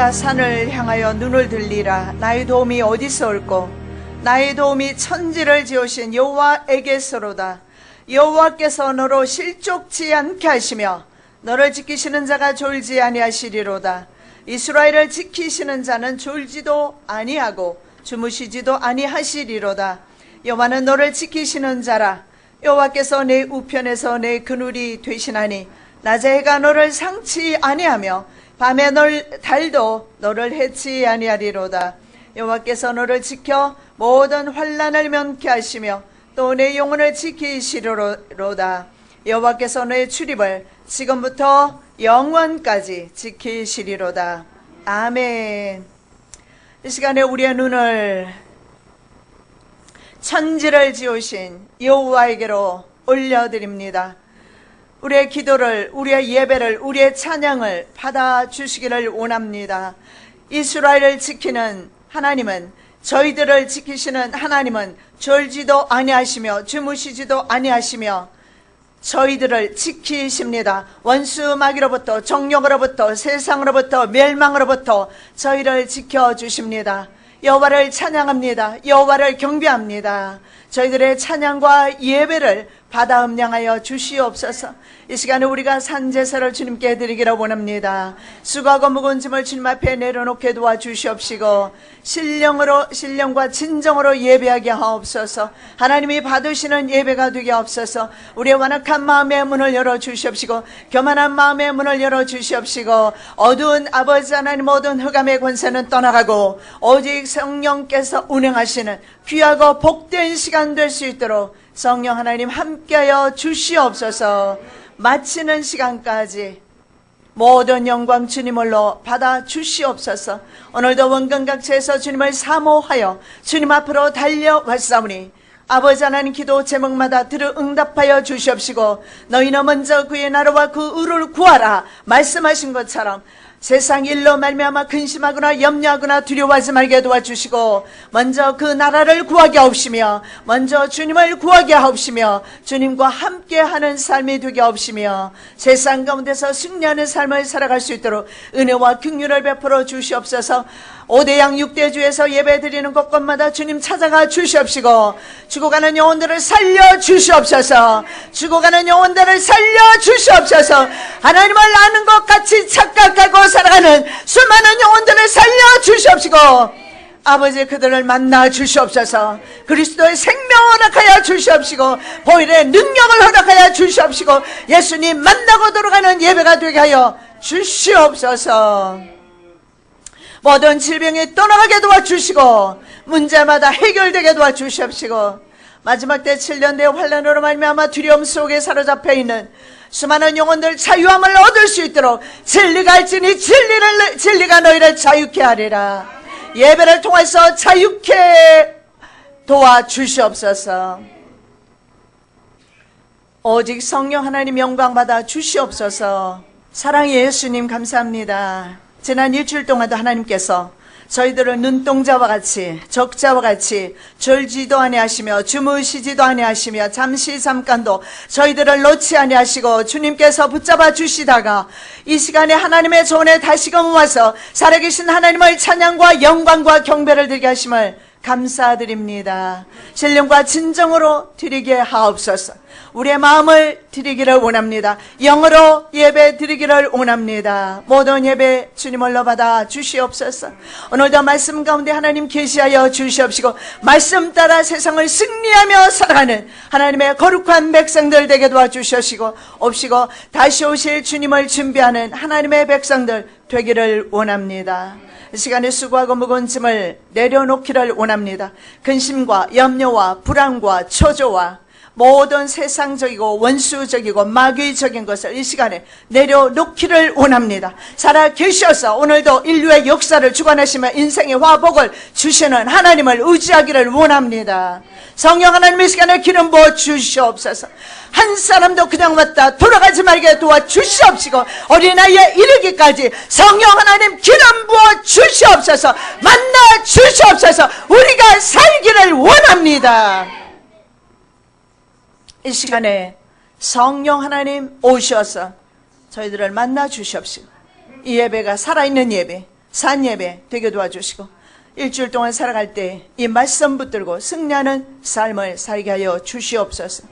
내가 산을 향하여 눈을 들리라. 나의 도움이 어디서 올꼬? 나의 도움이 천지를 지으신 여호와에게서로다. 여호와께서 너로 실족지 않게 하시며 너를 지키시는 자가 졸지 아니하시리로다. 이스라엘을 지키시는 자는 졸지도 아니하고 주무시지도 아니하시리로다. 여호와는 너를 지키시는 자라. 여호와께서 내 우편에서 내 그늘이 되시나니 낮에 해가 너를 상치 아니하며 밤에 달도 너를 해치 아니하리로다. 여호와께서 너를 지켜 모든 환난을 면케 하시며 또 내 영혼을 지키시리로다. 여호와께서 너의 출입을 지금부터 영원까지 지키시리로다. 아멘. 이 시간에 우리의 눈을 천지를 지으신 여호와에게로 올려드립니다. 우리의 기도를, 우리의 예배를, 우리의 찬양을 받아주시기를 원합니다. 이스라엘을 지키는 하나님은, 저희들을 지키시는 하나님은 졸지도 아니하시며 주무시지도 아니하시며 저희들을 지키십니다. 원수 마귀로부터, 정욕으로부터, 세상으로부터, 멸망으로부터 저희를 지켜주십니다. 여호와를 찬양합니다. 여호와를 경배합니다. 저희들의 찬양과 예배를 받아 음량하여 주시옵소서. 이 시간에 우리가 산제사를 주님께 드리기를 원합니다. 수고하고 무거운 짐을 주님 앞에 내려놓게 도와주시옵시고 신령과 진정으로 예배하게 하옵소서. 하나님이 받으시는 예배가 되게 하옵소서. 우리의 완악한 마음의 문을 열어주시옵시고 교만한 마음의 문을 열어주시옵시고 어두운 아버지 하나님 모든 흑암의 권세는 떠나가고 오직 성령께서 운행하시는 귀하고 복된 시간 될 수 있도록 성령 하나님 함께하여 주시옵소서. 마치는 시간까지 모든 영광 주님을로 받아 주시옵소서. 오늘도 원근각체에서 주님을 사모하여 주님 앞으로 달려왔사오니 아버지 하나님 기도 제목마다 들어 응답하여 주시옵시고 너희는 먼저 그의 나라와 그 의를 구하라 말씀하신 것처럼 세상 일로 말미암아 근심하거나 염려하거나 두려워하지 말게 도와주시고 먼저 그 나라를 구하게 하옵시며 먼저 주님을 구하게 하옵시며 주님과 함께하는 삶이 되게 하옵시며 세상 가운데서 승리하는 삶을 살아갈 수 있도록 은혜와 긍휼을 베풀어 주시옵소서. 5대양 6대주에서 예배드리는 곳곳마다 주님 찾아가 주시옵시고 죽어가는 영혼들을 살려 주시옵소서. 죽어가는 영혼들을 살려 주시옵소서. 하나님을 아는 것 같이 착각하고 살아가는 수많은 영혼들을 살려 주시옵시고 아버지 그들을 만나 주시옵소서. 그리스도의 생명을 허락하여 주시옵시고 보혈의 능력을 허락하여 주시옵시고 예수님 만나고 돌아가는 예배가 되게 하여 주시옵소서. 모든 질병이 떠나가게 도와주시고 문제마다 해결되게 도와주시옵시고 마지막 때 7년대의 환난으로 말미암아 두려움 속에 사로잡혀 있는 수많은 영혼들 자유함을 얻을 수 있도록 진리가 알지니 진리가 너희를 자유케 하리라. 예배를 통해서 자유케 도와주시옵소서. 오직 성령 하나님 영광 받아 주시옵소서. 사랑의 예수님 감사합니다. 지난 일주일 동안도 하나님께서 저희들을 눈동자와 같이 적자와 같이 졸지도 아니하시며 주무시지도 아니하시며 잠깐도 저희들을 놓지 아니하시고 주님께서 붙잡아 주시다가 이 시간에 하나님의 조언에 다시금 와서 살아계신 하나님의 찬양과 영광과 경배를 드리게 하심을 감사드립니다. 신령과 진정으로 드리게 하옵소서. 우리의 마음을 드리기를 원합니다. 영으로 예배 드리기를 원합니다. 모든 예배 주님을로 받아 주시옵소서. 오늘도 말씀 가운데 하나님 계시하여 주시옵시고 말씀 따라 세상을 승리하며 살아가는 하나님의 거룩한 백성들 되게 도와주시옵시고 옵시고 다시 오실 주님을 준비하는 하나님의 백성들 되기를 원합니다. 이 시간에 수고하고 무거운 짐을 내려놓기를 원합니다. 근심과 염려와 불안과 초조와 모든 세상적이고 원수적이고 마귀적인 것을 이 시간에 내려놓기를 원합니다. 살아 계셔서 오늘도 인류의 역사를 주관하시며 인생의 화복을 주시는 하나님을 의지하기를 원합니다. 성령 하나님 이 시간에 기름 부어 주시옵소서. 한 사람도 그냥 왔다 돌아가지 말게 도와주시옵시고 어린아이에 이르기까지 성령 하나님 기름 부어 주시옵소서. 만나 주시옵소서. 우리가 살기를 원합니다. 이 시간에 성령 하나님 오셔서 저희들을 만나 주시옵시고 이 예배가 살아있는 예배, 산 예배 되게 도와주시고 일주일 동안 살아갈 때 이 말씀 붙들고 승리하는 삶을 살게 하여 주시옵소서.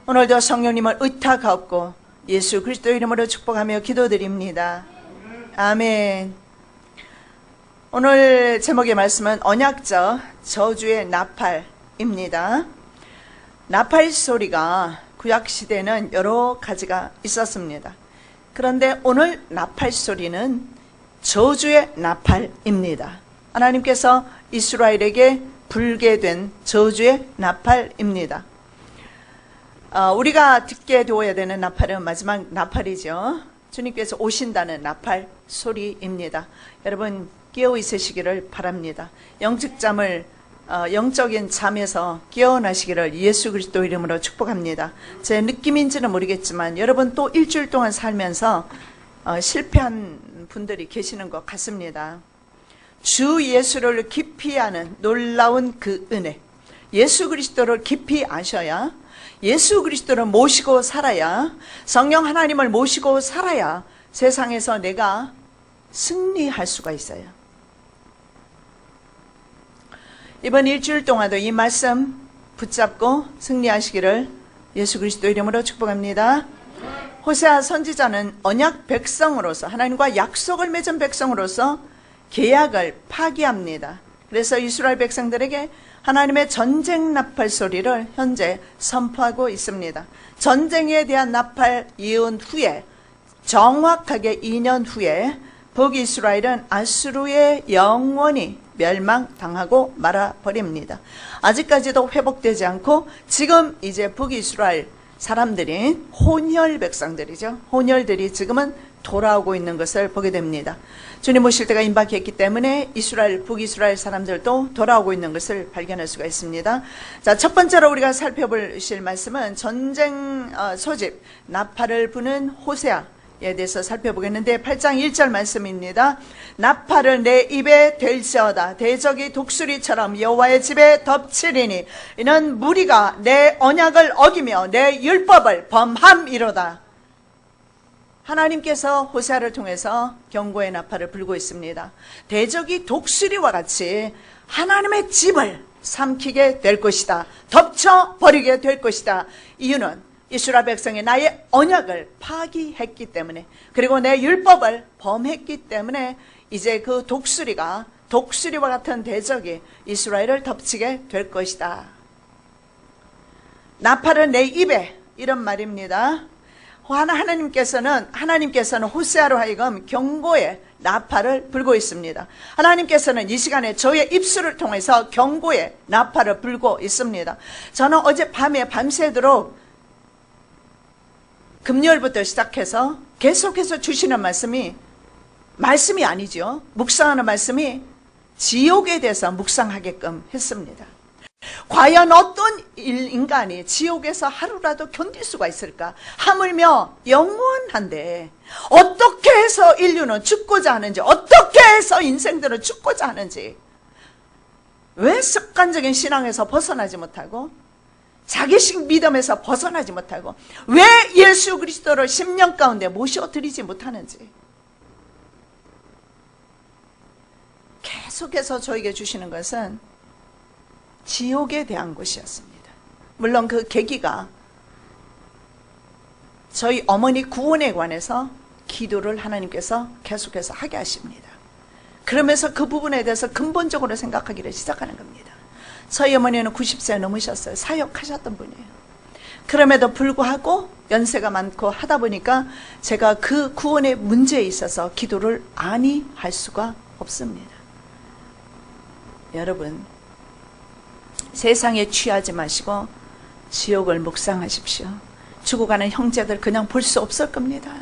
오늘도 성령님을 의탁하옵고 예수 그리스도 이름으로 축복하며 기도드립니다. 아멘. 오늘 제목의 말씀은 언약적 저주의 나팔입니다. 나팔 소리가 구약시대는 여러 가지가 있었습니다. 그런데 오늘 나팔 소리는 저주의 나팔입니다. 하나님께서 이스라엘에게 불게 된 저주의 나팔입니다. 우리가 듣게 되어야 되는 나팔은 마지막 나팔이죠. 주님께서 오신다는 나팔 소리입니다. 여러분 깨어 있으시기를 바랍니다. 영적인 잠에서 깨어나시기를 예수 그리스도 이름으로 축복합니다. 제 느낌인지는 모르겠지만 여러분 또 일주일 동안 살면서 실패한 분들이 계시는 것 같습니다. 주 예수를 깊이 아는 놀라운 그 은혜, 예수 그리스도를 깊이 아셔야, 예수 그리스도를 모시고 살아야, 성령 하나님을 모시고 살아야 세상에서 내가 승리할 수가 있어요. 이번 일주일 동안도 이 말씀 붙잡고 승리하시기를 예수 그리스도 이름으로 축복합니다. 호세아 선지자는 언약 백성으로서, 하나님과 약속을 맺은 백성으로서 계약을 파기합니다. 그래서 이스라엘 백성들에게 하나님의 전쟁 나팔 소리를 현재 선포하고 있습니다. 전쟁에 대한 나팔 예언 후에, 정확하게 2년 후에 북이스라엘은 아수르에 영원히 멸망당하고 말아버립니다. 아직까지도 회복되지 않고 지금 이제 북이스라엘 사람들이 혼혈 백성들이죠. 혼혈들이 지금은 돌아오고 있는 것을 보게 됩니다. 주님 오실 때가 임박했기 때문에 북이스라엘 사람들도 돌아오고 있는 것을 발견할 수가 있습니다. 자, 첫 번째로 우리가 살펴보실 말씀은 전쟁 소집, 나팔을 부는 호세아에 대해서 살펴보겠는데 8장 1절 말씀입니다. 나팔을 내 입에 댈지어다. 대적이 독수리처럼 여호와의 집에 덮치리니 이는 무리가 내 언약을 어기며 내 율법을 범함이로다. 하나님께서 호세아를 통해서 경고의 나팔을 불고 있습니다. 대적이 독수리와 같이 하나님의 집을 삼키게 될 것이다. 덮쳐버리게 될 것이다. 이유는 이스라엘 백성이 나의 언약을 파기했기 때문에, 그리고 내 율법을 범했기 때문에 이제 그 독수리와 같은 대적이 이스라엘을 덮치게 될 것이다. 나팔은 내 입에, 이런 말입니다. 하나님께서는 호세아로 하여금 경고의 나팔을 불고 있습니다. 하나님께서는 이 시간에 저의 입술을 통해서 경고의 나팔을 불고 있습니다. 저는 어제 밤새도록 금요일부터 시작해서 계속해서 주시는 말씀이 아니죠. 묵상하는 말씀이 지옥에 대해서 묵상하게끔 했습니다. 과연 어떤 인간이 지옥에서 하루라도 견딜 수가 있을까? 하물며 영원한데 어떻게 해서 인류는 죽고자 하는지, 어떻게 해서 인생들은 죽고자 하는지, 왜 습관적인 신앙에서 벗어나지 못하고 자기식 믿음에서 벗어나지 못하고 왜 예수 그리스도를 10년 가운데 모셔드리지 못하는지 계속해서 저에게 주시는 것은 지옥에 대한 것이었습니다. 물론 그 계기가 저희 어머니 구원에 관해서 기도를 하나님께서 계속해서 하게 하십니다. 그러면서 그 부분에 대해서 근본적으로 생각하기를 시작하는 겁니다. 저희 어머니는 90세 넘으셨어요. 사역하셨던 분이에요. 그럼에도 불구하고 연세가 많고 하다 보니까 제가 그 구원의 문제에 있어서 기도를 안히 할 수가 없습니다. 여러분, 세상에 취하지 마시고 지옥을 묵상하십시오. 죽어가는 형제들 그냥 볼 수 없을 겁니다.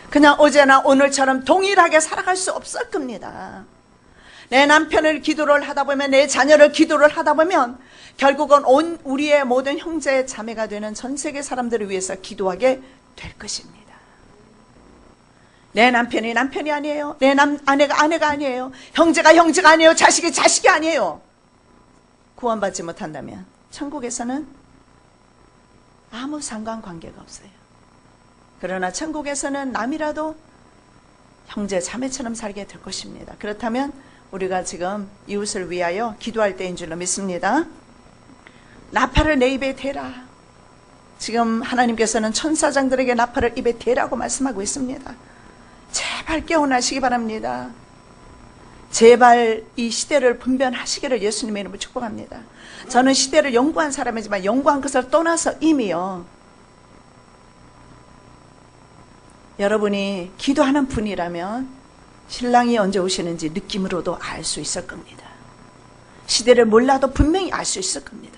그냥 어제나 오늘처럼 동일하게 살아갈 수 없을 겁니다. 내 남편을 기도를 하다 보면, 내 자녀를 기도를 하다 보면 결국은 우리의 모든 형제 자매가 되는 전 세계 사람들을 위해서 기도하게 될 것입니다. 내 남편이 남편이 아니에요. 내 아내가 아내가 아니에요. 형제가 형제가 아니에요. 자식이 자식이 아니에요. 구원받지 못한다면 천국에서는 아무 상관관계가 없어요. 그러나 천국에서는 남이라도 형제 자매처럼 살게 될 것입니다. 그렇다면 우리가 지금 이웃을 위하여 기도할 때인 줄로 믿습니다. 나팔을 내 입에 대라. 지금 하나님께서는 천사장들에게 나팔을 입에 대라고 말씀하고 있습니다. 제발 깨어나시기 바랍니다. 제발 이 시대를 분변하시기를 예수님의 이름으로 축복합니다. 저는 시대를 연구한 사람이지만 연구한 것을 떠나서 이미요, 여러분이 기도하는 분이라면 신랑이 언제 오시는지 느낌으로도 알 수 있을 겁니다. 시대를 몰라도 분명히 알 수 있을 겁니다.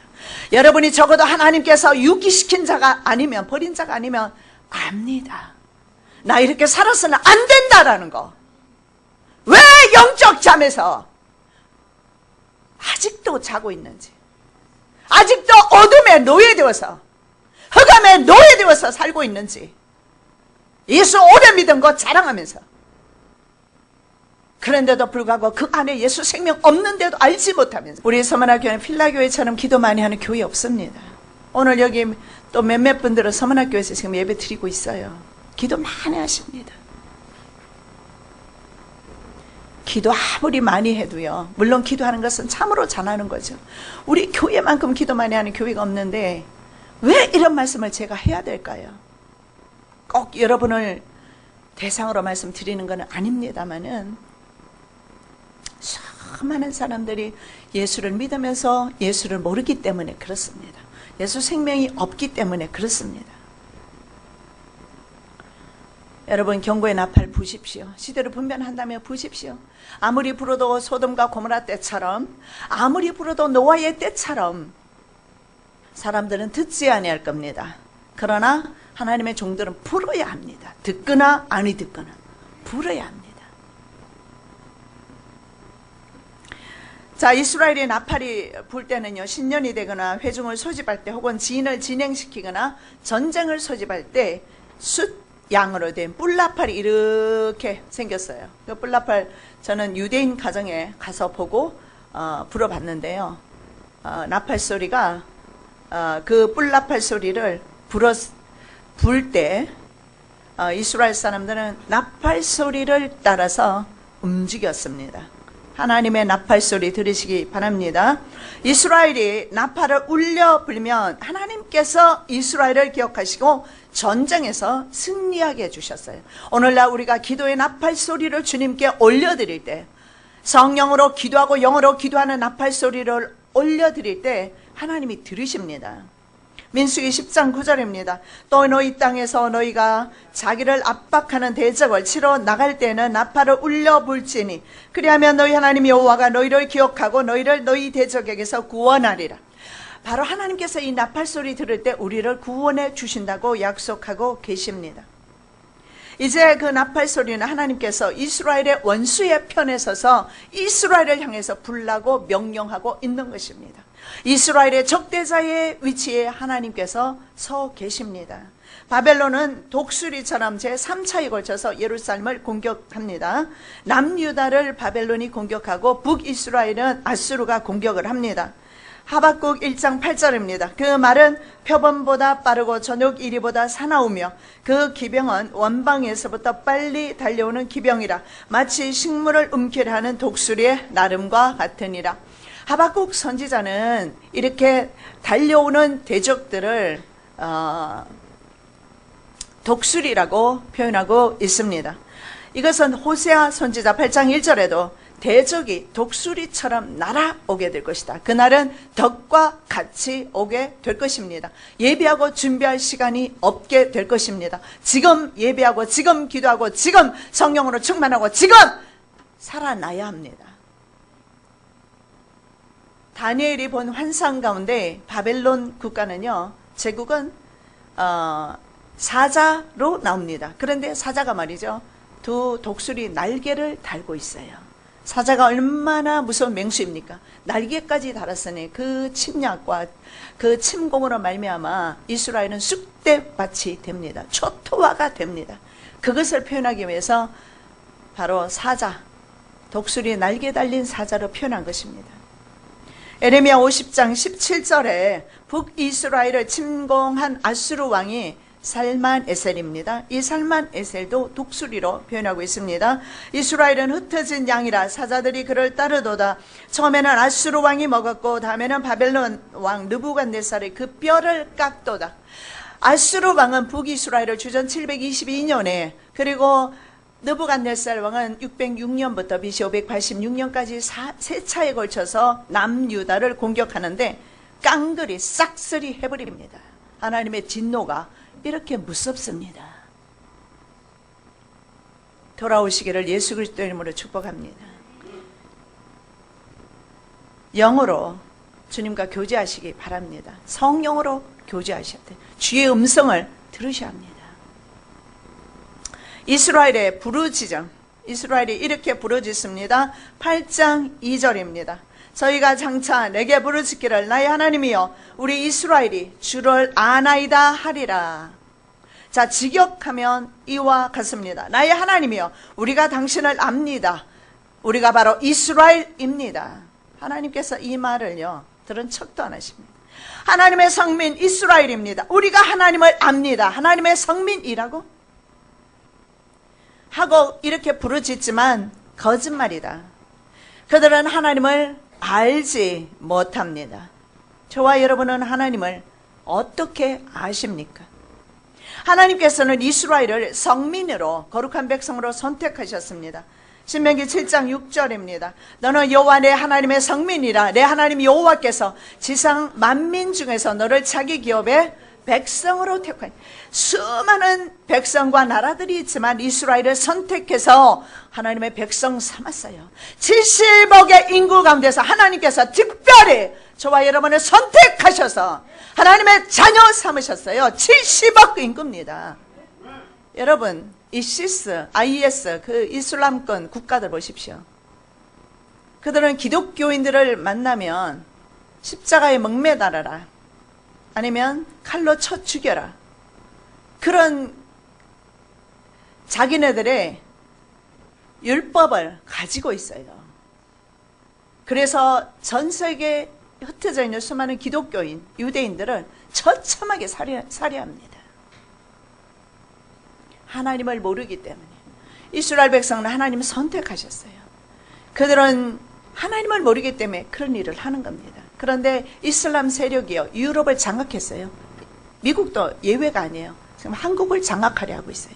여러분이 적어도 하나님께서 유기시킨 자가 아니면, 버린 자가 아니면 압니다. 나 이렇게 살아서는 안 된다라는 거. 왜 영적 잠에서 아직도 자고 있는지, 아직도 어둠에 노예되어서, 흑암에 노예되어서 살고 있는지, 예수 오래 믿은 거 자랑하면서, 그런데도 불구하고 그 안에 예수 생명 없는데도 알지 못하면서, 우리 서문학교는 필라교회처럼 기도 많이 하는 교회 없습니다. 오늘 여기 또 몇몇 분들은 서문학교에서 지금 예배 드리고 있어요. 기도 많이 하십니다. 기도 아무리 많이 해도요, 물론 기도하는 것은 참으로 잘하는 거죠. 우리 교회만큼 기도 많이 하는 교회가 없는데 왜 이런 말씀을 제가 해야 될까요? 꼭 여러분을 대상으로 말씀드리는 건 아닙니다만은, 수많은 사람들이 예수를 믿으면서 예수를 모르기 때문에 그렇습니다. 예수 생명이 없기 때문에 그렇습니다. 여러분, 경고의 나팔 부십시오. 시대를 분변한다며 부십시오. 아무리 불어도 소돔과 고모라 때처럼, 아무리 불어도 노아의 때처럼 사람들은 듣지 아니할 겁니다. 그러나 하나님의 종들은 불어야 합니다. 듣거나 아니 듣거나 불어야 합니다. 자, 이스라엘의 나팔이 불 때는요, 신년이 되거나 회중을 소집할 때, 혹은 진을 진행시키거나 전쟁을 소집할 때 숫양으로 된 뿔나팔이 이렇게 생겼어요. 그 뿔나팔, 저는 유대인 가정에 가서 보고 불어봤는데요, 나팔 소리가, 그 뿔나팔 소리를 불 때 이스라엘 사람들은 나팔 소리를 따라서 움직였습니다. 하나님의 나팔 소리 들으시기 바랍니다. 이스라엘이 나팔을 울려 불면 하나님께서 이스라엘을 기억하시고 전쟁에서 승리하게 해주셨어요. 오늘날 우리가 기도의 나팔 소리를 주님께 올려드릴 때, 성령으로 기도하고 영어로 기도하는 나팔 소리를 올려드릴 때 하나님이 들으십니다. 민수기 10장 9절입니다. 또 너희 땅에서 너희가 자기를 압박하는 대적을 치러 나갈 때는 나팔을 울려 불지니 그리하면 너희 하나님 여호와가 너희를 기억하고 너희를 너희 대적에게서 구원하리라. 바로 하나님께서 이 나팔 소리 들을 때 우리를 구원해 주신다고 약속하고 계십니다. 이제 그 나팔 소리는 하나님께서 이스라엘의 원수의 편에 서서 이스라엘을 향해서 불라고 명령하고 있는 것입니다. 이스라엘의 적대자의 위치에 하나님께서 서 계십니다. 바벨론은 독수리처럼 제3차에 걸쳐서 예루살렘을 공격합니다. 남유다를 바벨론이 공격하고 북이스라엘은 아수르가 공격을 합니다. 하박국 1장 8절입니다. 그 말은 표범보다 빠르고 저녁 이리보다 사나우며 그 기병은 원방에서부터 빨리 달려오는 기병이라 마치 식물을 움켜려 하는 독수리의 나름과 같으니라. 하박국 선지자는 이렇게 달려오는 대적들을 독수리라고 표현하고 있습니다. 이것은 호세아 선지자 8장 1절에도 대적이 독수리처럼 날아오게 될 것이다. 그날은 덕과 같이 오게 될 것입니다. 예배하고 준비할 시간이 없게 될 것입니다. 지금 예배하고 지금 기도하고 지금 성령으로 충만하고 지금 살아나야 합니다. 다니엘이 본 환상 가운데 바벨론 국가는요, 제국은 사자로 나옵니다. 그런데 사자가 말이죠, 두 독수리 날개를 달고 있어요. 사자가 얼마나 무서운 맹수입니까? 날개까지 달았으니 그 침략과 그 침공으로 말미암아 이스라엘은 쑥대밭이 됩니다. 초토화가 됩니다. 그것을 표현하기 위해서 바로 사자, 독수리 날개 달린 사자로 표현한 것입니다. 에레미야 50장 17절에 북이스라엘을 침공한 아수르 왕이 살만에셀입니다. 이 살만에셀도 독수리로 표현하고 있습니다. 이스라엘은 흩어진 양이라 사자들이 그를 따르도다. 처음에는 아수르 왕이 먹었고 다음에는 바벨론 왕 느부갓네살이 그 뼈를 깎도다. 아수르 왕은 북이스라엘을 주전 722년에, 그리고 느부갓네살 왕은 606년부터 BC 586년까지 세 차에 걸쳐서 남유다를 공격하는데 깡그리 싹쓸이 해버립니다. 하나님의 진노가 이렇게 무섭습니다. 돌아오시기를 예수 그리스도 이름으로 축복합니다. 영으로 주님과 교제하시기 바랍니다. 성령으로 교제하셔야 돼요. 주의 음성을 들으셔야 합니다. 이스라엘의 부르짖음, 이스라엘이 이렇게 부르짖습니다. 8장 2절입니다. 저희가 장차 내게 부르짖기를 나의 하나님이여 우리 이스라엘이 주를 아나이다 하리라. 자, 직역하면 이와 같습니다. 나의 하나님이여 우리가 당신을 압니다. 우리가 바로 이스라엘입니다. 하나님께서 이 말을요 들은 척도 안 하십니다. 하나님의 성민 이스라엘입니다. 우리가 하나님을 압니다. 하나님의 성민이라고 하고 이렇게 부르짖지만 거짓말이다. 그들은 하나님을 알지 못합니다. 저와 여러분은 하나님을 어떻게 아십니까? 하나님께서는 이스라엘을 성민으로 거룩한 백성으로 선택하셨습니다. 신명기 7장 6절입니다. 너는 여호와 내 하나님의 성민이라. 내 하나님 여호와께서 지상 만민 중에서 너를 자기 기업의 백성으로 택한. 수많은 백성과 나라들이 있지만 이스라엘을 선택해서 하나님의 백성 삼았어요. 70억의 인구 가운데서 하나님께서 특별히 저와 여러분을 선택하셔서 하나님의 자녀 삼으셨어요. 70억 인구입니다. 여러분 ISIS 그 이슬람권 국가들 보십시오. 그들은 기독교인들을 만나면 십자가에 목매달아라, 아니면 칼로 쳐 죽여라, 그런 자기네들의 율법을 가지고 있어요. 그래서 전 세계에 흩어져 있는 수많은 기독교인, 유대인들을 처참하게 살해합니다. 하나님을 모르기 때문에. 이스라엘 백성은 하나님을 선택하셨어요. 그들은 하나님을 모르기 때문에 그런 일을 하는 겁니다. 그런데 이슬람 세력이요 유럽을 장악했어요. 미국도 예외가 아니에요. 지금 한국을 장악하려 하고 있어요.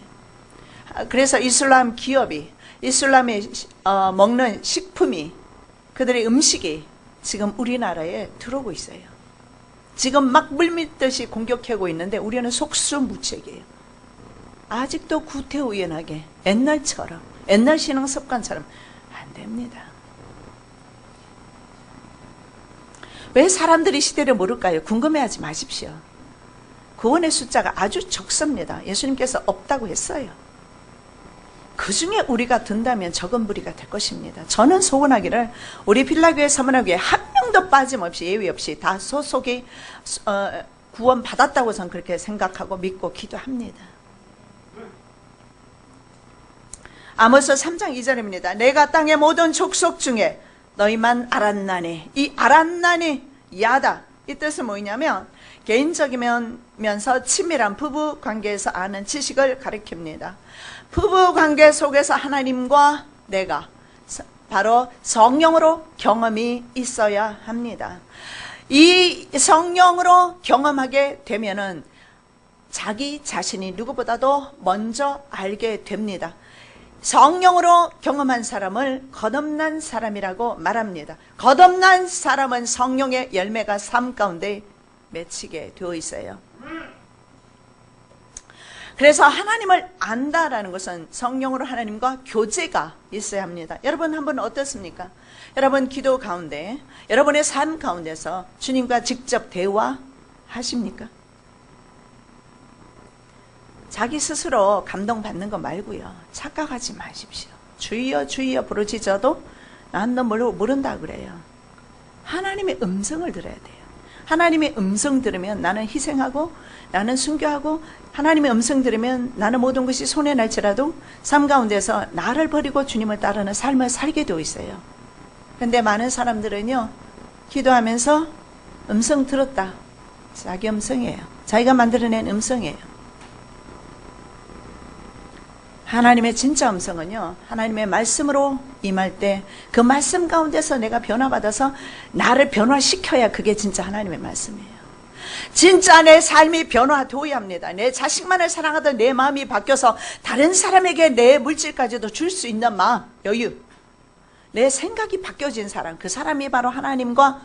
그래서 이슬람 기업이, 이슬람의 먹는 식품이, 그들의 음식이 지금 우리나라에 들어오고 있어요. 지금 막 물밀듯이 공격하고 있는데 우리는 속수무책이에요. 아직도 구태의연하게 옛날처럼, 옛날 신앙 습관처럼 안 됩니다. 왜 사람들이 시대를 모를까요? 궁금해하지 마십시오. 구원의 숫자가 아주 적습니다. 예수님께서 없다고 했어요. 그 중에 우리가 든다면 적은 무리가 될 것입니다. 저는 소원하기를 우리 빌라교회 서문화교회 한 명도 빠짐없이 예외 없이 다 소속이 구원 받았다고 저는 그렇게 생각하고 믿고 기도합니다. 아모스 3장 2절입니다. 내가 땅의 모든 족속 중에 너희만 알았나니. 이 알았나니 야다. 이 뜻은 뭐냐면 개인적이면서 친밀한 부부 관계에서 아는 지식을 가리킵니다. 부부 관계 속에서 하나님과 내가 바로 성령으로 경험이 있어야 합니다. 이 성령으로 경험하게 되면은 자기 자신이 누구보다도 먼저 알게 됩니다. 성령으로 경험한 사람을 거듭난 사람이라고 말합니다. 거듭난 사람은 성령의 열매가 삶 가운데 맺히게 되어 있어요. 그래서 하나님을 안다라는 것은 성령으로 하나님과 교제가 있어야 합니다. 여러분 한번 어떻습니까? 여러분 기도 가운데, 여러분의 삶 가운데서 주님과 직접 대화하십니까? 자기 스스로 감동받는 거 말고요. 착각하지 마십시오. 주여 주여 부르짖어도 난 너 모른다 그래요. 하나님의 음성을 들어야 돼요. 하나님의 음성 들으면 나는 희생하고 나는 순교하고, 하나님의 음성 들으면 나는 모든 것이 손에 날지라도 삶 가운데서 나를 버리고 주님을 따르는 삶을 살게 되어 있어요. 그런데 많은 사람들은요, 기도하면서 음성 들었다. 자기 음성이에요. 자기가 만들어낸 음성이에요. 하나님의 진짜 음성은요, 하나님의 말씀으로 임할 때 그 말씀 가운데서 내가 변화받아서 나를 변화시켜야 그게 진짜 하나님의 말씀이에요. 진짜 내 삶이 변화되어야 합니다. 내 자식만을 사랑하던 내 마음이 바뀌어서 다른 사람에게 내 물질까지도 줄 수 있는 마음, 여유. 내 생각이 바뀌어진 사람, 그 사람이 바로 하나님과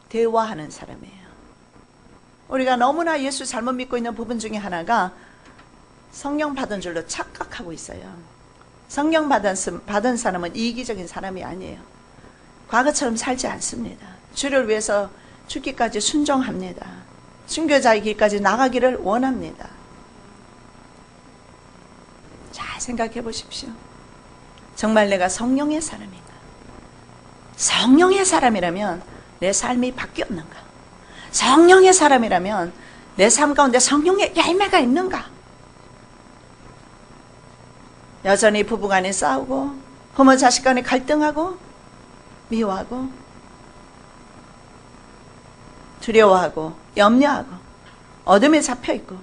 대화하는 사람이에요. 우리가 너무나 예수 잘못 믿고 있는 부분 중에 하나가 성령 받은 줄로 착각하고 있어요. 성령 받은 사람은 이기적인 사람이 아니에요. 과거처럼 살지 않습니다. 주를 위해서 죽기까지 순종합니다. 순교자의 길까지 나가기를 원합니다. 잘 생각해 보십시오. 정말 내가 성령의 사람인가? 성령의 사람이라면 내 삶이 바뀌었는가? 성령의 사람이라면 내 삶 가운데 성령의 열매가 있는가? 여전히 부부간에 싸우고 부모 자식 간에 갈등하고 미워하고 두려워하고 염려하고 어둠에 잡혀있고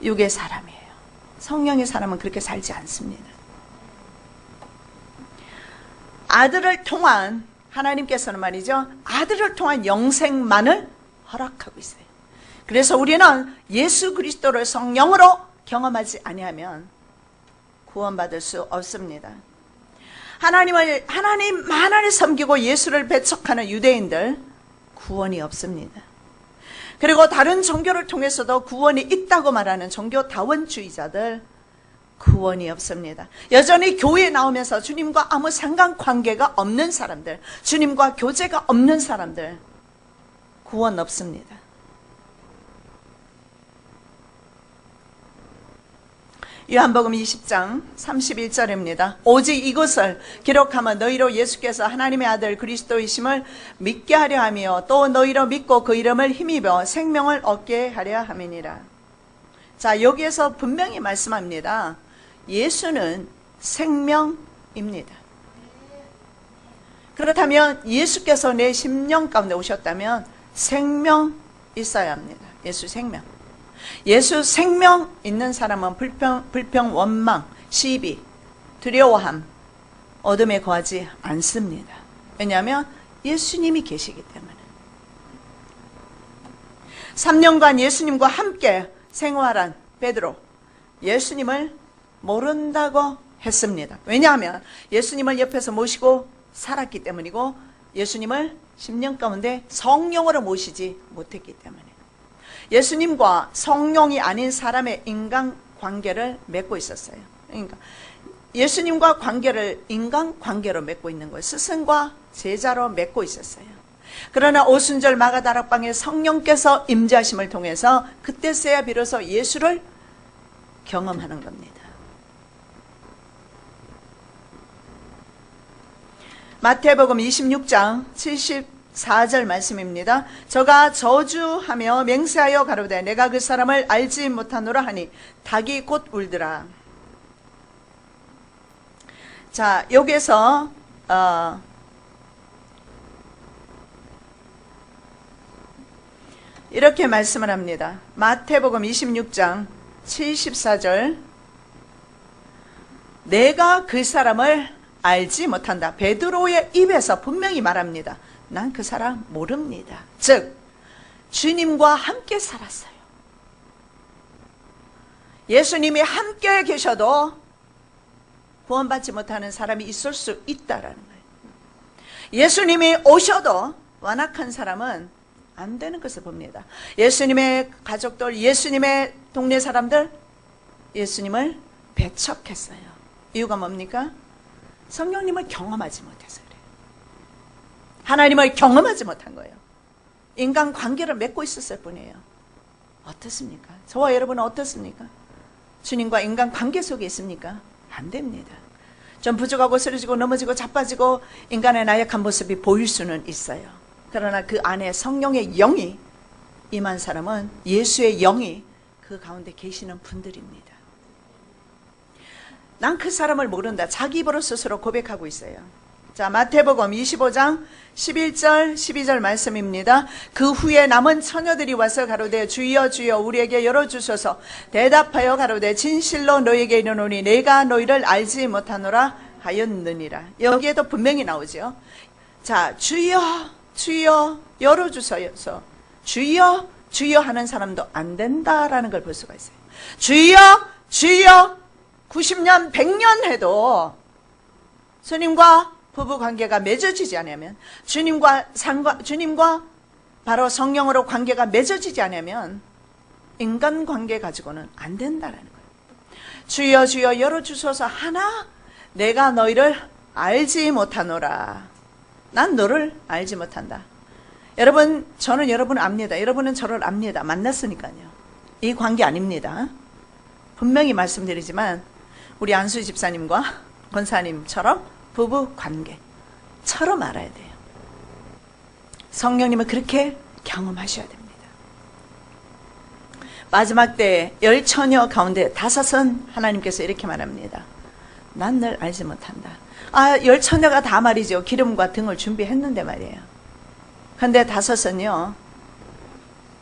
육의 사람이에요. 성령의 사람은 그렇게 살지 않습니다. 아들을 통한, 하나님께서는 말이죠, 아들을 통한 영생만을 허락하고 있어요. 그래서 우리는 예수 그리스도를 성령으로 경험하지 아니하면 구원받을 수 없습니다. 하나님만을 섬기고 예수를 배척하는 유대인들 구원이 없습니다. 그리고 다른 종교를 통해서도 구원이 있다고 말하는 종교다원주의자들 구원이 없습니다. 여전히 교회에 나오면서 주님과 아무 상관관계가 없는 사람들, 주님과 교제가 없는 사람들 구원 없습니다. 요한복음 20장 31절입니다. 오직 이것을 기록하면 너희로 예수께서 하나님의 아들 그리스도이심을 믿게 하려 하며 또 너희로 믿고 그 이름을 힘입어 생명을 얻게 하려 함이니라. 자, 여기에서 분명히 말씀합니다. 예수는 생명입니다. 그렇다면 예수께서 내 심령 가운데 오셨다면 생명 있어야 합니다. 예수 생명. 예수 생명 있는 사람은 불평, 원망, 시비, 두려워함, 어둠에 거하지 않습니다. 왜냐하면 예수님이 계시기 때문에. 3년간 예수님과 함께 생활한 베드로, 예수님을 모른다고 했습니다. 왜냐하면 예수님을 옆에서 모시고 살았기 때문이고 예수님을 10년 가운데 성령으로 모시지 못했기 때문에. 예수님과 성령이 아닌 사람의 인간관계를 맺고 있었어요. 그러니까 예수님과 관계를 인간관계로 맺고 있는 거예요. 스승과 제자로 맺고 있었어요. 그러나 오순절 마가다락방에 성령께서 임재하심을 통해서 그때서야 비로소 예수를 경험하는 겁니다. 마태복음 26장 74절 말씀입니다. 저가 저주하며 맹세하여 가로되 내가 그 사람을 알지 못하노라 하니 닭이 곧 울더라. 자, 여기서 이렇게 말씀을 합니다. 마태복음 26장 74절 내가 그 사람을 알지 못한다. 베드로의 입에서 분명히 말합니다. 난 그 사람 모릅니다. 즉 주님과 함께 살았어요. 예수님이 함께 계셔도 구원받지 못하는 사람이 있을 수 있다라는 거예요. 예수님이 오셔도 완악한 사람은 안 되는 것을 봅니다. 예수님의 가족들, 예수님의 동네 사람들 예수님을 배척했어요. 이유가 뭡니까? 성령님을 경험하지 못해서 그래요. 하나님을 경험하지 못한 거예요. 인간관계를 맺고 있었을 뿐이에요. 어떻습니까? 저와 여러분은 어떻습니까? 주님과 인간관계 속에 있습니까? 안 됩니다. 좀 부족하고 쓰러지고 넘어지고 자빠지고 인간의 나약한 모습이 보일 수는 있어요. 그러나 그 안에 성령의 영이 임한 사람은 예수의 영이 그 가운데 계시는 분들입니다. 난 그 사람을 모른다. 자기 입으로 스스로 고백하고 있어요. 자, 마태복음 25장 11절 12절 말씀입니다. 그 후에 남은 처녀들이 와서 가로되 주여 주여 우리에게 열어주소서. 대답하여 가로되 진실로 너희에게 이르노니 내가 너희를 알지 못하노라 하였느니라. 여기에도 분명히 나오죠. 자, 주여 주여 열어주소서. 주여 주여 하는 사람도 안 된다라는 걸 볼 수가 있어요. 주여 주여 90년 100년 해도 주님과 부부 관계가 맺어지지 않으면, 주님과 바로 성령으로 관계가 맺어지지 않으면 인간 관계 가지고는 안 된다라는 거예요. 주여 주여 열어주소서 하나 내가 너희를 알지 못하노라. 난 너를 알지 못한다. 여러분, 저는 여러분을 압니다. 여러분은 저를 압니다. 만났으니까요. 이 관계 아닙니다. 분명히 말씀드리지만 우리 안수 집사님과 권사님처럼 부부 관계처럼 알아야 돼요. 성령님은 그렇게 경험하셔야 됩니다. 마지막 때 10처녀 가운데 5은 하나님께서 이렇게 말합니다. 난 널 알지 못한다. 10처녀가 다 말이죠. 기름과 등을 준비했는데 말이에요. 근데 5은요.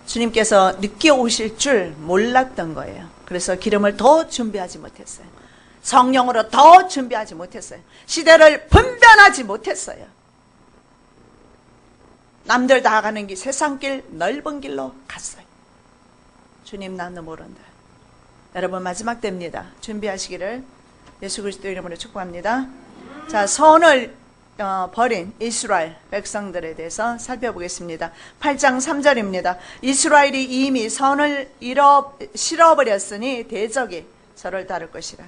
주님께서 늦게 오실 줄 몰랐던 거예요. 그래서 기름을 더 준비하지 못했어요. 성령으로 더 준비하지 못했어요. 시대를 분별하지 못했어요. 남들 다 가는 길, 세상길, 넓은 길로 갔어요. 주님 나는 모른다. 여러분 마지막 때입니다. 준비하시기를 예수 그리스도 이름으로 축복합니다. 자, 선을 버린 이스라엘 백성들에 대해서 살펴보겠습니다. 8장 3절입니다. 이스라엘이 이미 선을 실어버렸으니 대적이 저를 따를 것이라.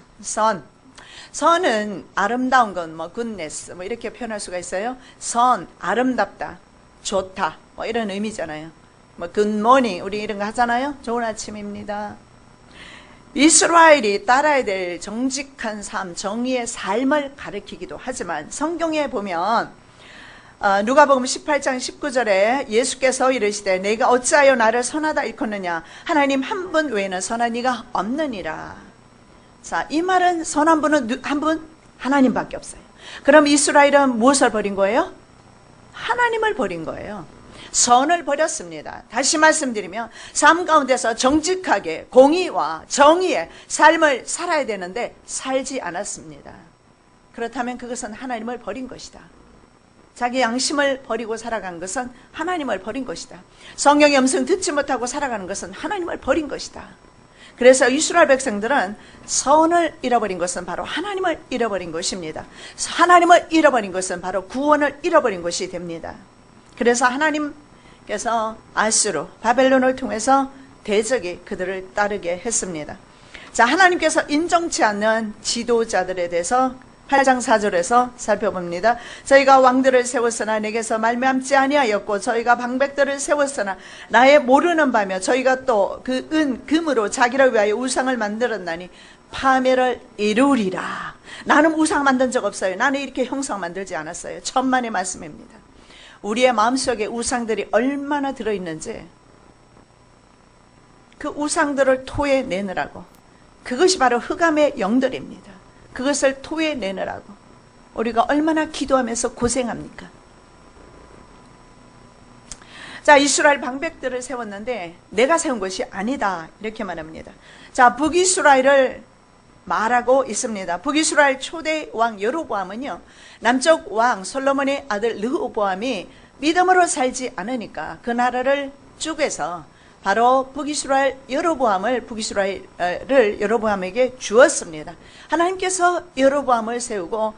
선은 아름다운 건 굿네스 이렇게 표현할 수가 있어요. 아름답다, 좋다 이런 의미잖아요. 굿모닝 우리 이런 거 하잖아요. 좋은 아침입니다. 이스라엘이 따라야 될 정직한 삶, 정의의 삶을 가리키기도 하지만 성경에 보면 누가복음 18장 19절에 예수께서 이르시되 내가 어찌하여 나를 선하다 일컫느냐 하나님 한 분 외에는 선한 이가 없느니라. 자, 이 말은 선한 분은 한 분? 하나님밖에 없어요. 그럼 이스라엘은 무엇을 버린 거예요? 하나님을 버린 거예요. 선을 버렸습니다. 다시 말씀드리면 삶 가운데서 정직하게 공의와 정의의 삶을 살아야 되는데 살지 않았습니다. 그렇다면 그것은 하나님을 버린 것이다. 자기 양심을 버리고 살아간 것은 하나님을 버린 것이다. 성령의 음성 듣지 못하고 살아가는 것은 하나님을 버린 것이다. 그래서 이스라엘 백성들은 선을 잃어버린 것은 바로 하나님을 잃어버린 것입니다. 하나님을 잃어버린 것은 바로 구원을 잃어버린 것이 됩니다. 그래서 하나님께서 아수르, 바벨론을 통해서 대적이 그들을 따르게 했습니다. 자, 하나님께서 인정치 않는 지도자들에 대해서 8장 4절에서 살펴봅니다. 저희가 왕들을 세웠으나 내게서 말미암지 아니하였고 저희가 방백들을 세웠으나 나의 모르는 바며 저희가 또 그 금으로 자기를 위하여 우상을 만들었나니 파멸을 이루리라. 나는 우상 만든 적 없어요. 나는 이렇게 형상 만들지 않았어요. 천만의 말씀입니다. 우리의 마음속에 우상들이 얼마나 들어있는지 그 우상들을 토해내느라고, 그것이 바로 흑암의 영들입니다. 그것을 토해내느라고 우리가 얼마나 기도하면서 고생합니까? 자, 이스라엘 방백들을 세웠는데 내가 세운 것이 아니다 이렇게 말합니다. 자, 북이스라엘을 말하고 있습니다. 북이스라엘 초대 왕 여로보암은요, 남쪽 왕 솔로몬의 아들 르호보암이 믿음으로 살지 않으니까 그 나라를 쪼개서 바로 북이스라엘 여로보암을 여로보암에게 주었습니다. 하나님께서 여로보암을 세우고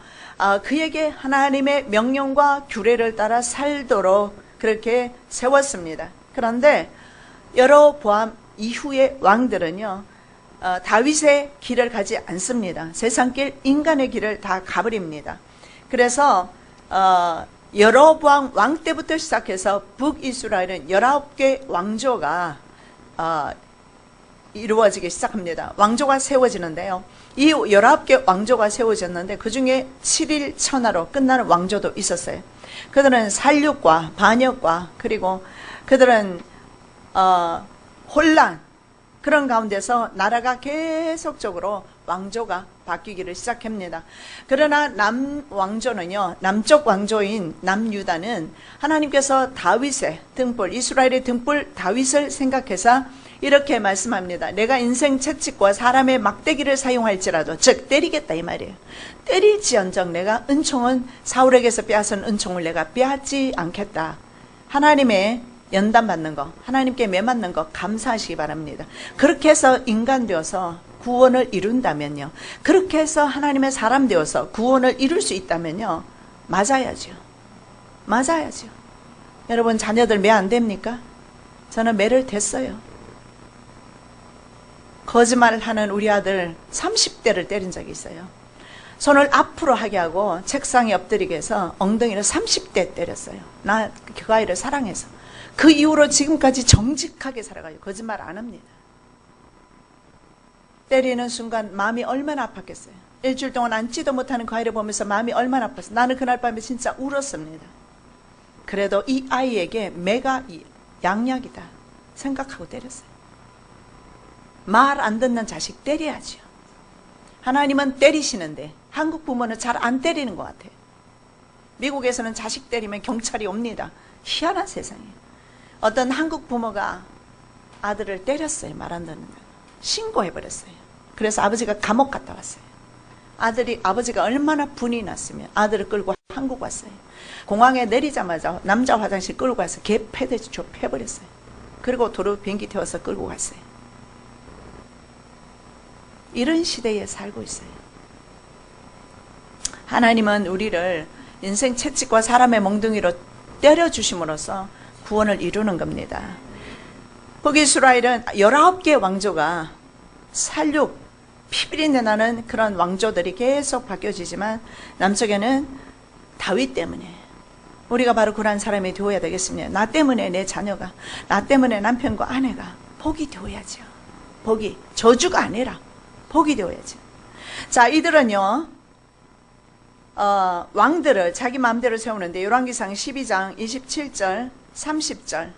그에게 하나님의 명령과 규례를 따라 살도록 그렇게 세웠습니다. 그런데 여로보암 이후의 왕들은요, 다윗의 길을 가지 않습니다. 세상길, 인간의 길을 다 가버립니다. 그래서 여로보암 왕 때부터 시작해서 북이스라엘은 19개 왕조가 이루어지기 시작합니다. 왕조가 세워지는데요, 이 19개 왕조가 세워졌는데 그 중에 7일 천하로 끝나는 왕조도 있었어요. 그들은 살육과 반역과, 그리고 그들은 혼란, 그런 가운데서 나라가 계속적으로 왕조가 바뀌기를 시작합니다. 그러나 남왕조는요, 남쪽 왕조인 남유다는 하나님께서 다윗의 등불, 이스라엘의 등불 다윗을 생각해서 이렇게 말씀합니다. 내가 인생 채찍과 사람의 막대기를 사용할지라도, 즉 때리겠다 이 말이에요. 때릴지언정 내가 은총은 사울에게서 빼앗은 은총을 내가 빼앗지 않겠다. 하나님의 연단 받는 거, 하나님께 매맞는 거 감사하시기 바랍니다. 그렇게 해서 인간 되어서 구원을 이룬다면요, 그렇게 해서 하나님의 사람 되어서 구원을 이룰 수 있다면요, 맞아야죠. 맞아야죠. 여러분 자녀들 매 안 됩니까? 저는 매를 댔어요. 거짓말을 하는 우리 아들 30대를 때린 적이 있어요. 손을 앞으로 하게 하고 책상에 엎드리게 해서 엉덩이를 30대 때렸어요. 나 그 아이를 사랑해서. 그 이후로 지금까지 정직하게 살아가요. 거짓말 안 합니다. 때리는 순간 마음이 얼마나 아팠겠어요. 일주일 동안 앉지도 못하는 그 아이를 보면서 마음이 얼마나 아팠어요. 나는 그날 밤에 진짜 울었습니다. 그래도 이 아이에게 매가 양약이다 생각하고 때렸어요. 말 안 듣는 자식 때려야죠. 하나님은 때리시는데 한국 부모는 잘 안 때리는 것 같아요. 미국에서는 자식 때리면 경찰이 옵니다. 희한한 세상이에요. 어떤 한국 부모가 아들을 때렸어요. 말 안 듣는다. 신고해버렸어요. 그래서 아버지가 감옥 갔다 왔어요. 아버지가 얼마나 분이 났으면 아들을 끌고 한국 왔어요. 공항에 내리자마자 남자 화장실 끌고 가서 개 패듯이 패버렸어요. 그리고 도로 비행기 태워서 끌고 갔어요. 이런 시대에 살고 있어요. 하나님은 우리를 인생 채찍과 사람의 몽둥이로 때려주심으로써 구원을 이루는 겁니다. 북이스라엘은 19개의 왕조가 살육, 피비린내 나는 그런 왕조들이 계속 바뀌어지지만 남쪽에는 다윗 때문에 우리가 바로 그런 사람이 되어야 되겠습니다. 나 때문에 내 자녀가, 나 때문에 남편과 아내가 복이 되어야죠. 복이, 저주가 아니라 복이 되어야죠. 자, 이들은요, 왕들을 자기 마음대로 세우는데 열왕기상 12장 27절 30절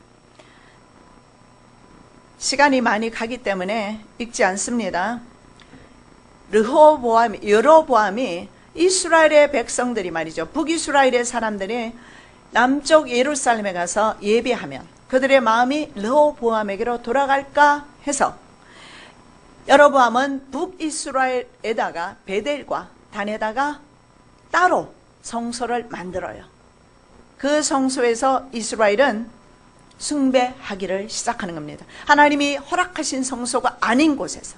시간이 많이 가기 때문에 읽지 않습니다. 여로보암이 이스라엘의 백성들이 말이죠, 북이스라엘의 사람들이 남쪽 예루살렘에 가서 예배하면 그들의 마음이 르호보암에게로 돌아갈까 해서 여로보암은 북이스라엘에다가 베델과 단에다가 따로 성소를 만들어요. 그 성소에서 이스라엘은 숭배하기를 시작하는 겁니다. 하나님이 허락하신 성소가 아닌 곳에서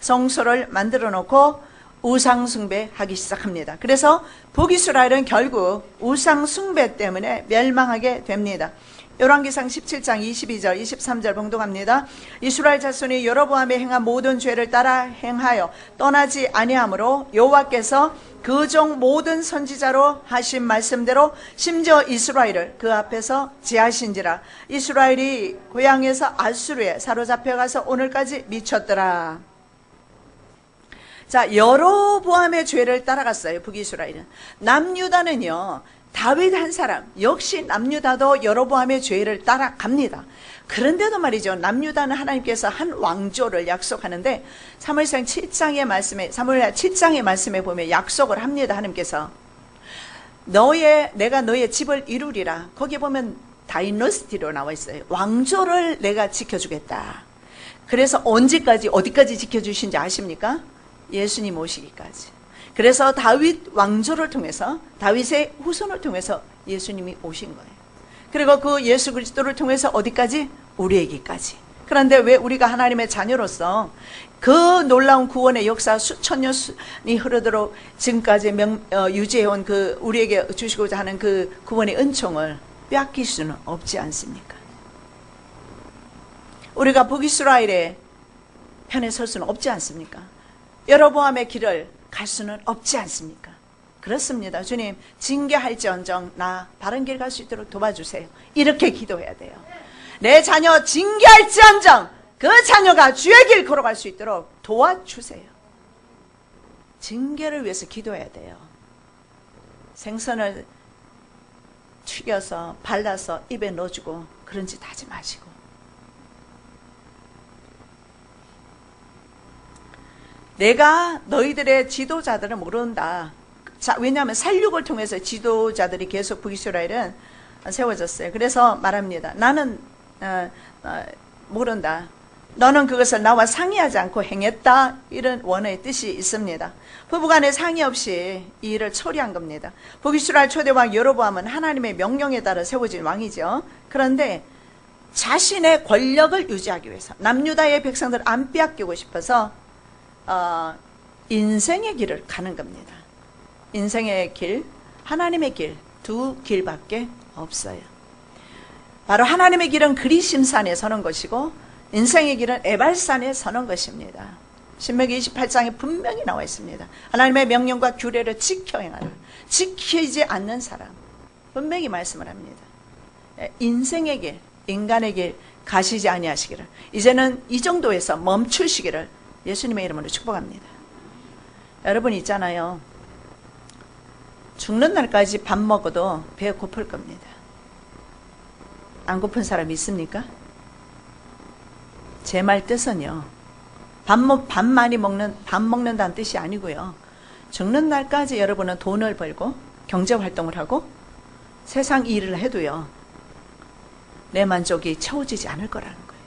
성소를 만들어 놓고 우상 숭배하기 시작합니다. 그래서 북이스라엘은 결국 우상 숭배 때문에 멸망하게 됩니다. 열왕기상 17장 22절 23절 봉독합니다. 이스라엘 자손이 여로보암이 행한 모든 죄를 따라 행하여 떠나지 아니하므로 여호와께서 그 종 모든 선지자로 하신 말씀대로 심지어 이스라엘을 그 앞에서 제하신지라. 이스라엘이 고향에서 아수르에 사로잡혀가서 오늘까지 미쳤더라. 자, 여로보암의 죄를 따라갔어요. 북이스라엘은. 남유다는요, 다윗 한 사람, 역시 남유다도 여로보암의 죄를 따라갑니다. 그런데도 말이죠, 남유다는 하나님께서 한 왕조를 약속하는데 사무엘상 7장의 말씀에 보면 약속을 합니다. 하나님께서 내가 너의 집을 이루리라. 거기 보면 다이너스티로 나와 있어요. 왕조를 내가 지켜주겠다. 그래서 언제까지 어디까지 지켜주신지 아십니까? 예수님 오시기까지. 그래서 다윗 왕조를 통해서, 다윗의 후손을 통해서 예수님이 오신 거예요. 그리고 그 예수 그리스도를 통해서 어디까지? 우리에게까지. 그런데 왜 우리가 하나님의 자녀로서 그 놀라운 구원의 역사 수천 년이 흐르도록 지금까지 유지해온 그 우리에게 주시고자 하는 그 구원의 은총을 빼앗길 수는 없지 않습니까? 우리가 북이스라엘의 편에 설 수는 없지 않습니까? 여로보암의 길을 갈 수는 없지 않습니까? 그렇습니다. 주님, 징계할지언정 나 바른 길 갈 수 있도록 도와주세요. 이렇게 기도해야 돼요. 내 자녀 징계할지언정 그 자녀가 주의 길 걸어갈 수 있도록 도와주세요. 징계를 위해서 기도해야 돼요. 생선을 튀겨서 발라서 입에 넣어주고 그런 짓 하지 마시고, 내가 너희들의 지도자들을 모른다. 자, 왜냐하면 살육을 통해서 지도자들이 계속 북이스라엘은 세워졌어요. 그래서 말합니다. 나는 모른다. 너는 그것을 나와 상의하지 않고 행했다. 이런 원어의 뜻이 있습니다. 부부간에 상의 없이 이 일을 처리한 겁니다. 북이스라엘 초대왕 여로보암은 하나님의 명령에 따라 세워진 왕이죠. 그런데 자신의 권력을 유지하기 위해서 남유다의 백성들을 안 빼앗기고 싶어서 인생의 길을 가는 겁니다. 인생의 길, 하나님의 길, 두 길밖에 없어요. 바로 하나님의 길은 그리심산에 서는 것이고 인생의 길은 에발산에 서는 것입니다. 신명기 28장에 분명히 나와 있습니다. 하나님의 명령과 규례를 지켜 행하라. 지키지 않는 사람 분명히 말씀을 합니다. 인생의 길, 인간의 길 가시지 아니하시기를, 이제는 이 정도에서 멈추시기를 예수님의 이름으로 축복합니다. 여러분 있잖아요. 죽는 날까지 밥 먹어도 배 고플 겁니다. 안 고픈 사람 있습니까? 제 말 뜻은요, 밥 먹는다는 뜻이 아니고요. 죽는 날까지 여러분은 돈을 벌고 경제 활동을 하고 세상 일을 해도요, 내 만족이 채워지지 않을 거라는 거예요.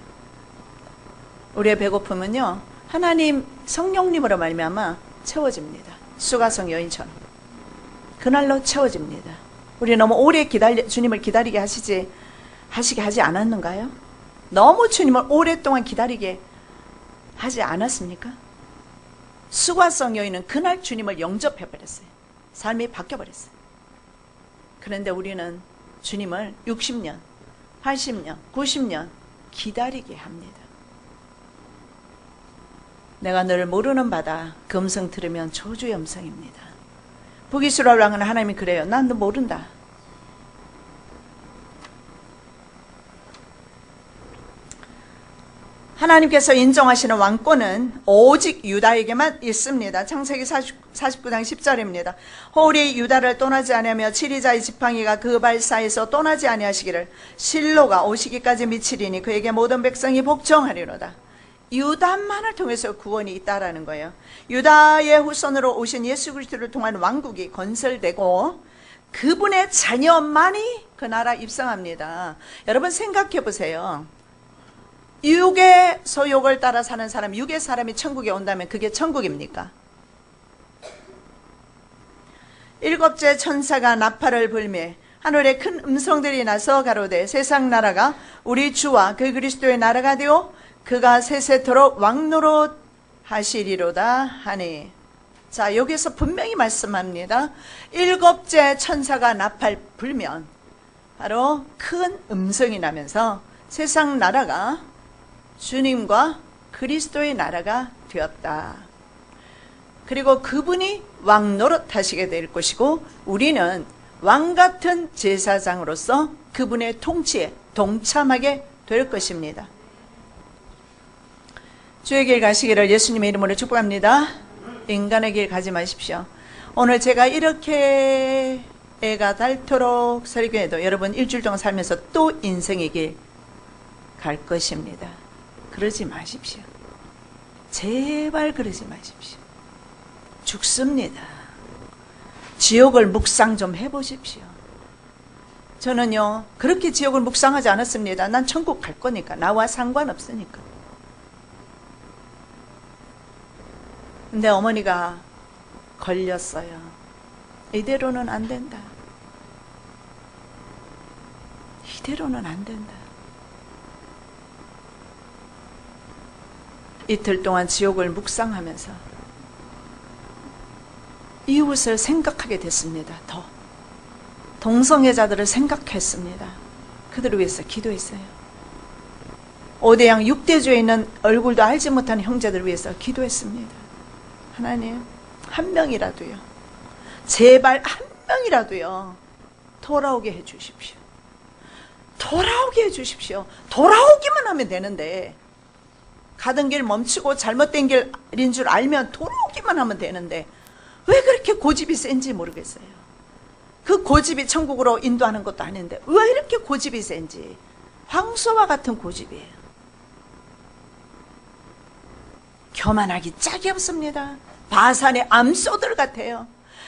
우리의 배고픔은요, 하나님 성령님으로 말미암아 채워집니다. 수가성 여인처럼 그날로 채워집니다. 우리 너무 오래 주님을 기다리게 하지 않았는가요? 너무 주님을 오랫동안 기다리게 하지 않았습니까? 수가성 여인은 그날 주님을 영접해버렸어요. 삶이 바뀌어버렸어요. 그런데 우리는 주님을 60년, 80년, 90년 기다리게 합니다. 내가 너를 모르는 바다, 그 음성 들으면 저주의 음성입니다. 북이스라엘 왕은 하나님이 그래요. 난 너 모른다. 하나님께서 인정하시는 왕권은 오직 유다에게만 있습니다. 창세기 49장 10절입니다. 호울이 유다를 떠나지 아니하며 치리자의 지팡이가 그 발사에서 떠나지 아니하시기를 실로가 오시기까지 미치리니 그에게 모든 백성이 복종하리로다. 유다만을 통해서 구원이 있다라는 거예요. 유다의 후손으로 오신 예수 그리스도를 통한 왕국이 건설되고 그분의 자녀만이 그 나라 입성합니다. 여러분 생각해 보세요. 육의 소욕을 따라 사는 사람, 육의 사람이 천국에 온다면 그게 천국입니까? 일곱째 천사가 나팔을 불매 하늘에 큰 음성들이 나서 가로되 세상 나라가 우리 주와 그 그리스도의 나라가 되어 그가 세세토록 왕노릇 하시리로다 하니. 자, 여기서 분명히 말씀합니다. 일곱째 천사가 나팔 불면 바로 큰 음성이 나면서 세상 나라가 주님과 그리스도의 나라가 되었다. 그리고 그분이 왕 노릇하시게 될 것이고 우리는 왕같은 제사장으로서 그분의 통치에 동참하게 될 것입니다. 주의 길 가시기를 예수님의 이름으로 축복합니다. 인간의 길 가지 마십시오. 오늘 제가 이렇게 애가 닳도록 설교해도 여러분 일주일 동안 살면서 또 인생의 길 갈 것입니다. 그러지 마십시오. 제발 그러지 마십시오. 죽습니다. 지옥을 묵상 좀 해보십시오. 저는요 그렇게 지옥을 묵상하지 않았습니다. 난 천국 갈 거니까, 나와 상관없으니까. 근데 어머니가 걸렸어요. 이대로는 안 된다. 이대로는 안 된다. 이틀 동안 지옥을 묵상하면서 이웃을 생각하게 됐습니다. 더 동성애자들을 생각했습니다. 그들을 위해서 기도했어요. 5대양 6대주에 있는 얼굴도 알지 못하는 형제들을 위해서 기도했습니다. 하나님, 한 명이라도요, 제발 한 명이라도요 돌아오게 해주십시오. 돌아오게 해주십시오. 돌아오기만 하면 되는데, 가던 길 멈추고 잘못된 길인 줄 알면 돌아오기만 하면 되는데 왜 그렇게 고집이 센지 모르겠어요. 그 고집이 천국으로 인도하는 것도 아닌데 왜 이렇게 고집이 센지. 황소와 같은 고집이에요. 교만하기 짝이 없습니다. 바산의 암소들 같아요.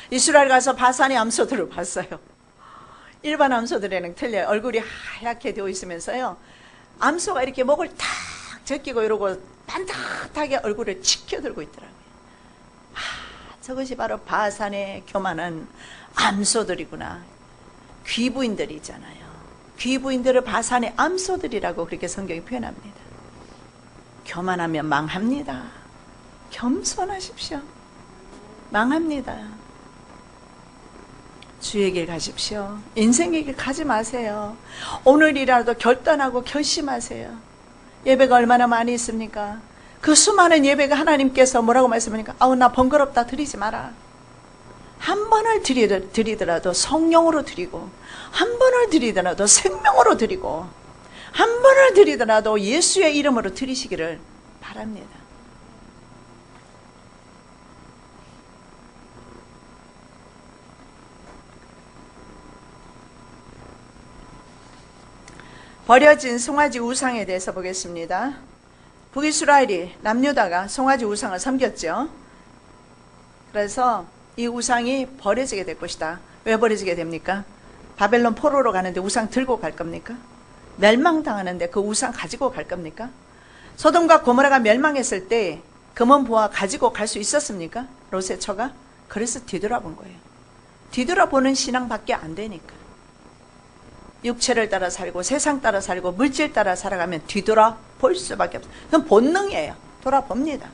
이스라엘 가서 바산의 암소들을 봤어요. 일반 암소들에는 틀려요. 얼굴이 하얗게 되어 있으면서요, 암소가 이렇게 목을 탁 제끼고 이러고 반듯하게 얼굴을 치켜들고 있더라고요. 저것이 바로 바산의 교만한 암소들이구나. 귀부인들이 있잖아요. 귀부인들을 바산의 암소들이라고 그렇게 성경이 표현합니다. 교만하면 망합니다. 겸손하십시오. 망합니다. 주의 길 가십시오. 인생의 길 가지 마세요. 오늘이라도 결단하고 결심하세요. 예배가 얼마나 많이 있습니까? 그 수많은 예배가 하나님께서 뭐라고 말씀하니까, 아우 나 번거롭다, 드리지 마라. 한 번을 드리더라도 성령으로 드리고, 한 번을 드리더라도 생명으로 드리고, 한 번을 드리더라도 예수의 이름으로 드리시기를 바랍니다. 버려진 송아지 우상에 대해서 보겠습니다. 북이스라엘이 남유다가 송아지 우상을 섬겼죠. 그래서 이 우상이 버려지게 될 것이다. 왜 버려지게 됩니까? 바벨론 포로로 가는데 우상 들고 갈 겁니까? 멸망당하는데 그 우상 가지고 갈 겁니까? 소돔과 고모라가 멸망했을 때 금은 보화 가지고 갈 수 있었습니까? 롯의 처가? 그래서 뒤돌아본 거예요. 뒤돌아보는 신앙밖에 안 되니까. 육체를 따라 살고 세상 따라 살고 물질 따라 살아가면 뒤돌아볼 수밖에 없어요. 그건 본능이에요. 돌아봅니다.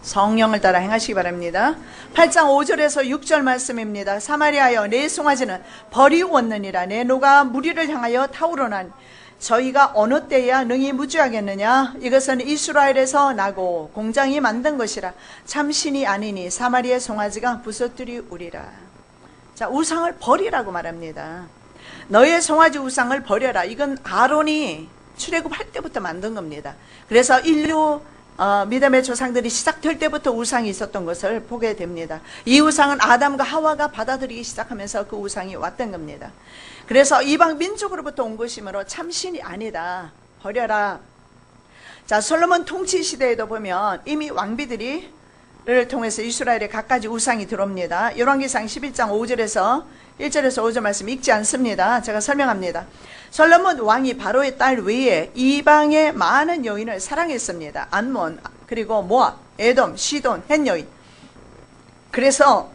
성령을 따라 행하시기 바랍니다. 8장 5절에서 6절 말씀입니다. 사마리아여 내 송아지는 버리웠느니라. 내 노가 무리를 향하여 타오르나니 저희가 어느 때야 능히 무죄하겠느냐. 이것은 이스라엘에서 나고 공장이 만든 것이라. 참신이 아니니 사마리아의 송아지가 부서뜨리우리라. 자, 우상을 버리라고 말합니다. 너의 송아지 우상을 버려라. 이건 아론이 출애굽할 때부터 만든 겁니다. 그래서 인류 믿음의 조상들이 시작될 때부터 우상이 있었던 것을 보게 됩니다. 이 우상은 아담과 하와가 받아들이기 시작하면서 그 우상이 왔던 겁니다. 그래서 이방 민족으로부터 온 것이므로 참신이 아니다. 버려라. 자, 솔로몬 통치 시대에도 보면 이미 왕비들을 통해서 이스라엘에 갖가지 우상이 들어옵니다. 열왕기상 11장 5절에서 1절에서 5절 말씀 읽지 않습니다. 제가 설명합니다. 솔로몬 왕이 바로의 딸 외에 이방의 많은 여인을 사랑했습니다. 안몬, 그리고 모압, 에돔, 시돈, 헷 여인. 그래서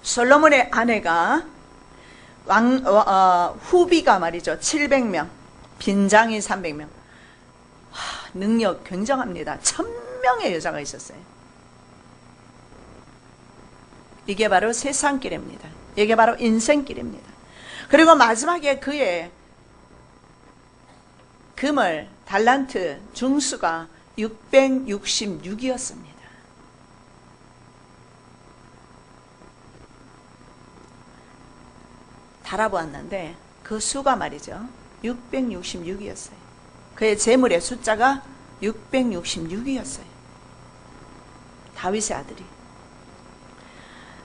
솔로몬의 아내가 후비가 말이죠. 700명, 빈장이 300명. 능력 굉장합니다. 1000명의 여자가 있었어요. 이게 바로 세상길입니다. 이게 바로 인생길입니다. 그리고 마지막에 그의 금을 달란트 중수가 666이었습니다. 달아보았는데 그 수가 말이죠. 666이었어요. 그의 재물의 숫자가 666이었어요. 다윗의 아들이.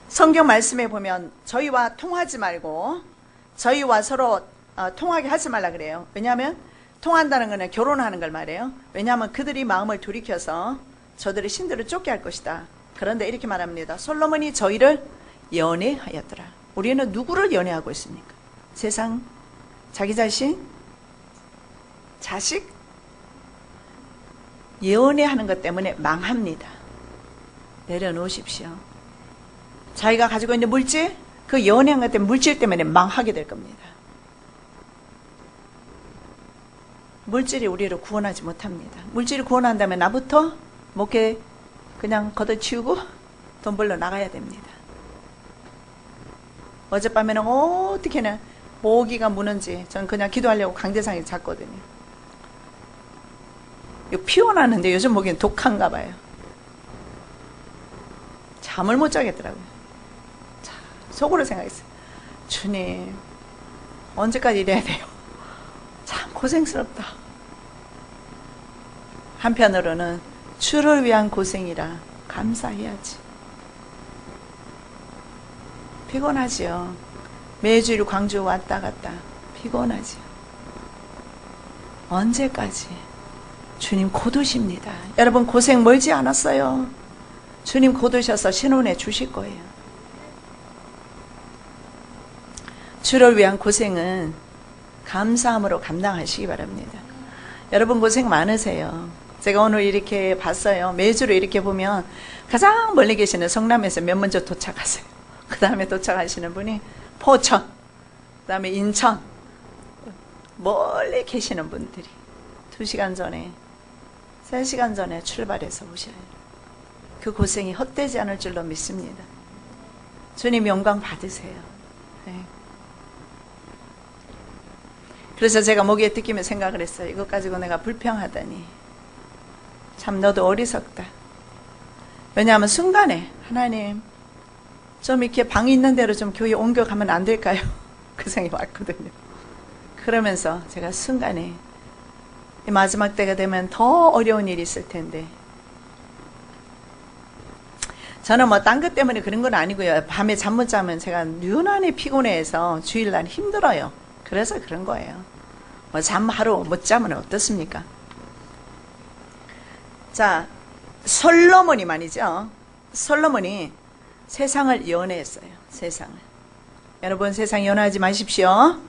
성경 말씀에 보면 저희와 통하지 말고 저희와 서로 통하게 하지 말라 그래요. 왜냐하면 통한다는 것은 결혼하는 걸 말해요. 왜냐하면 그들이 마음을 돌이켜서 저들의 신들을 쫓게 할 것이다. 그런데 이렇게 말합니다. 솔로몬이 저희를 연애하였더라. 우리는 누구를 연애하고 있습니까? 세상, 자기 자신, 자식? 연애하는 것 때문에 망합니다. 내려놓으십시오. 자기가 가지고 있는 물질, 그 연애한 것 때문에 물질 때문에 망하게 될 겁니다. 물질이 우리를 구원하지 못합니다. 물질이 구원한다면 나부터 목에 그냥 걷어치우고 돈 벌러 나가야 됩니다. 어젯밤에는 어떻게나 모기가 무는지 저는 그냥 기도하려고 강대상에 잤거든요. 이거 피곤하는데 요즘 모기는 독한가 봐요. 잠을 못 자겠더라고요. 속으로 생각했어요. 주님, 언제까지 이래야 돼요? 참 고생스럽다. 한편으로는 주를 위한 고생이라 감사해야지. 피곤하지요. 매주일 광주 왔다 갔다 피곤하지요. 언제까지? 주님 곧 오십니다. 여러분 고생 멀지 않았어요. 주님 곧 오셔서 신혼해 주실 거예요. 주를 위한 고생은 감사함으로 감당하시기 바랍니다. 여러분 고생 많으세요. 제가 오늘 이렇게 봤어요. 매주로 이렇게 보면 가장 멀리 계시는 성남에서 맨 먼저 도착하세요. 그 다음에 도착하시는 분이 포천, 그 다음에 인천, 멀리 계시는 분들이 2시간 전에 3시간 전에 출발해서 오셔요. 그 고생이 헛되지 않을 줄로 믿습니다. 주님 영광 받으세요. 네. 그래서 제가 목에 뜯기며 생각을 했어요. 이것 가지고 내가 불평하다니 참 너도 어리석다. 왜냐하면 순간에 하나님 좀 이렇게 방이 있는 대로 좀 교회 옮겨가면 안 될까요? 그 생각이 왔거든요. 그러면서 제가 순간에 이 마지막 때가 되면 더 어려운 일이 있을 텐데, 저는 뭐 딴 것 때문에 그런 건 아니고요. 밤에 잠 못 자면 제가 유난히 피곤해서 주일날 힘들어요. 그래서 그런 거예요. 뭐 잠 하루 못 자면 어떻습니까? 자, 솔로몬이 말이죠. 솔로몬이 세상을 연애했어요. 세상을. 여러분 세상 연애하지 마십시오.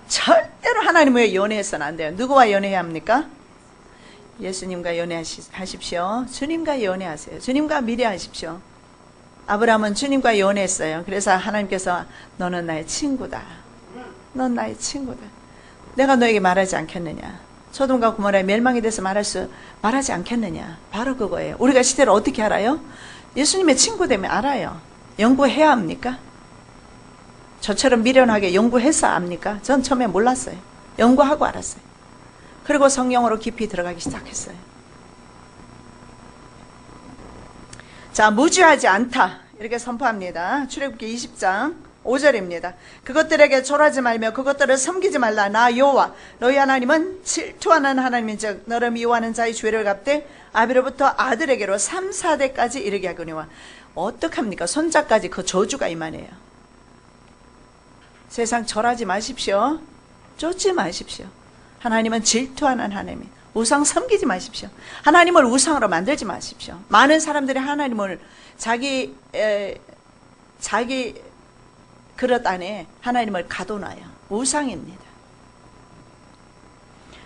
절대로 하나님과 연애해서는 안 돼요. 누구와 연애해야 합니까? 예수님과 연애하십시오. 주님과 연애하세요. 주님과 미래하십시오. 아브라함은 주님과 연애했어요. 그래서 하나님께서 너는 나의 친구다. 넌 나의 친구다. 내가 너에게 말하지 않겠느냐. 소돔과 고모라의 멸망에 대해서 말하지 않겠느냐. 바로 그거예요. 우리가 시대를 어떻게 알아요? 예수님의 친구 되면 알아요. 연구해야 합니까? 저처럼 미련하게 연구해서 압니까? 전 처음에 몰랐어요. 연구하고 알았어요. 그리고 성령으로 깊이 들어가기 시작했어요. 자, 무죄하지 않다 이렇게 선포합니다. 출애굽기 20장 5절입니다. 그것들에게 절하지 말며 그것들을 섬기지 말라. 나 여호와 너희 하나님은 질투하는 하나님인즉 너를 미워하는 자의 죄를 갚되 아비로부터 아들에게로 3, 4대까지 이르게 하거니와. 어떡합니까? 손자까지 그 저주가 임하네요. 세상 절하지 마십시오. 쫓지 마십시오. 하나님은 질투하는 하나님. 우상 섬기지 마십시오. 하나님을 우상으로 만들지 마십시오. 많은 사람들이 하나님을 자기 그릇 안에 하나님을 가둬놔요. 우상입니다.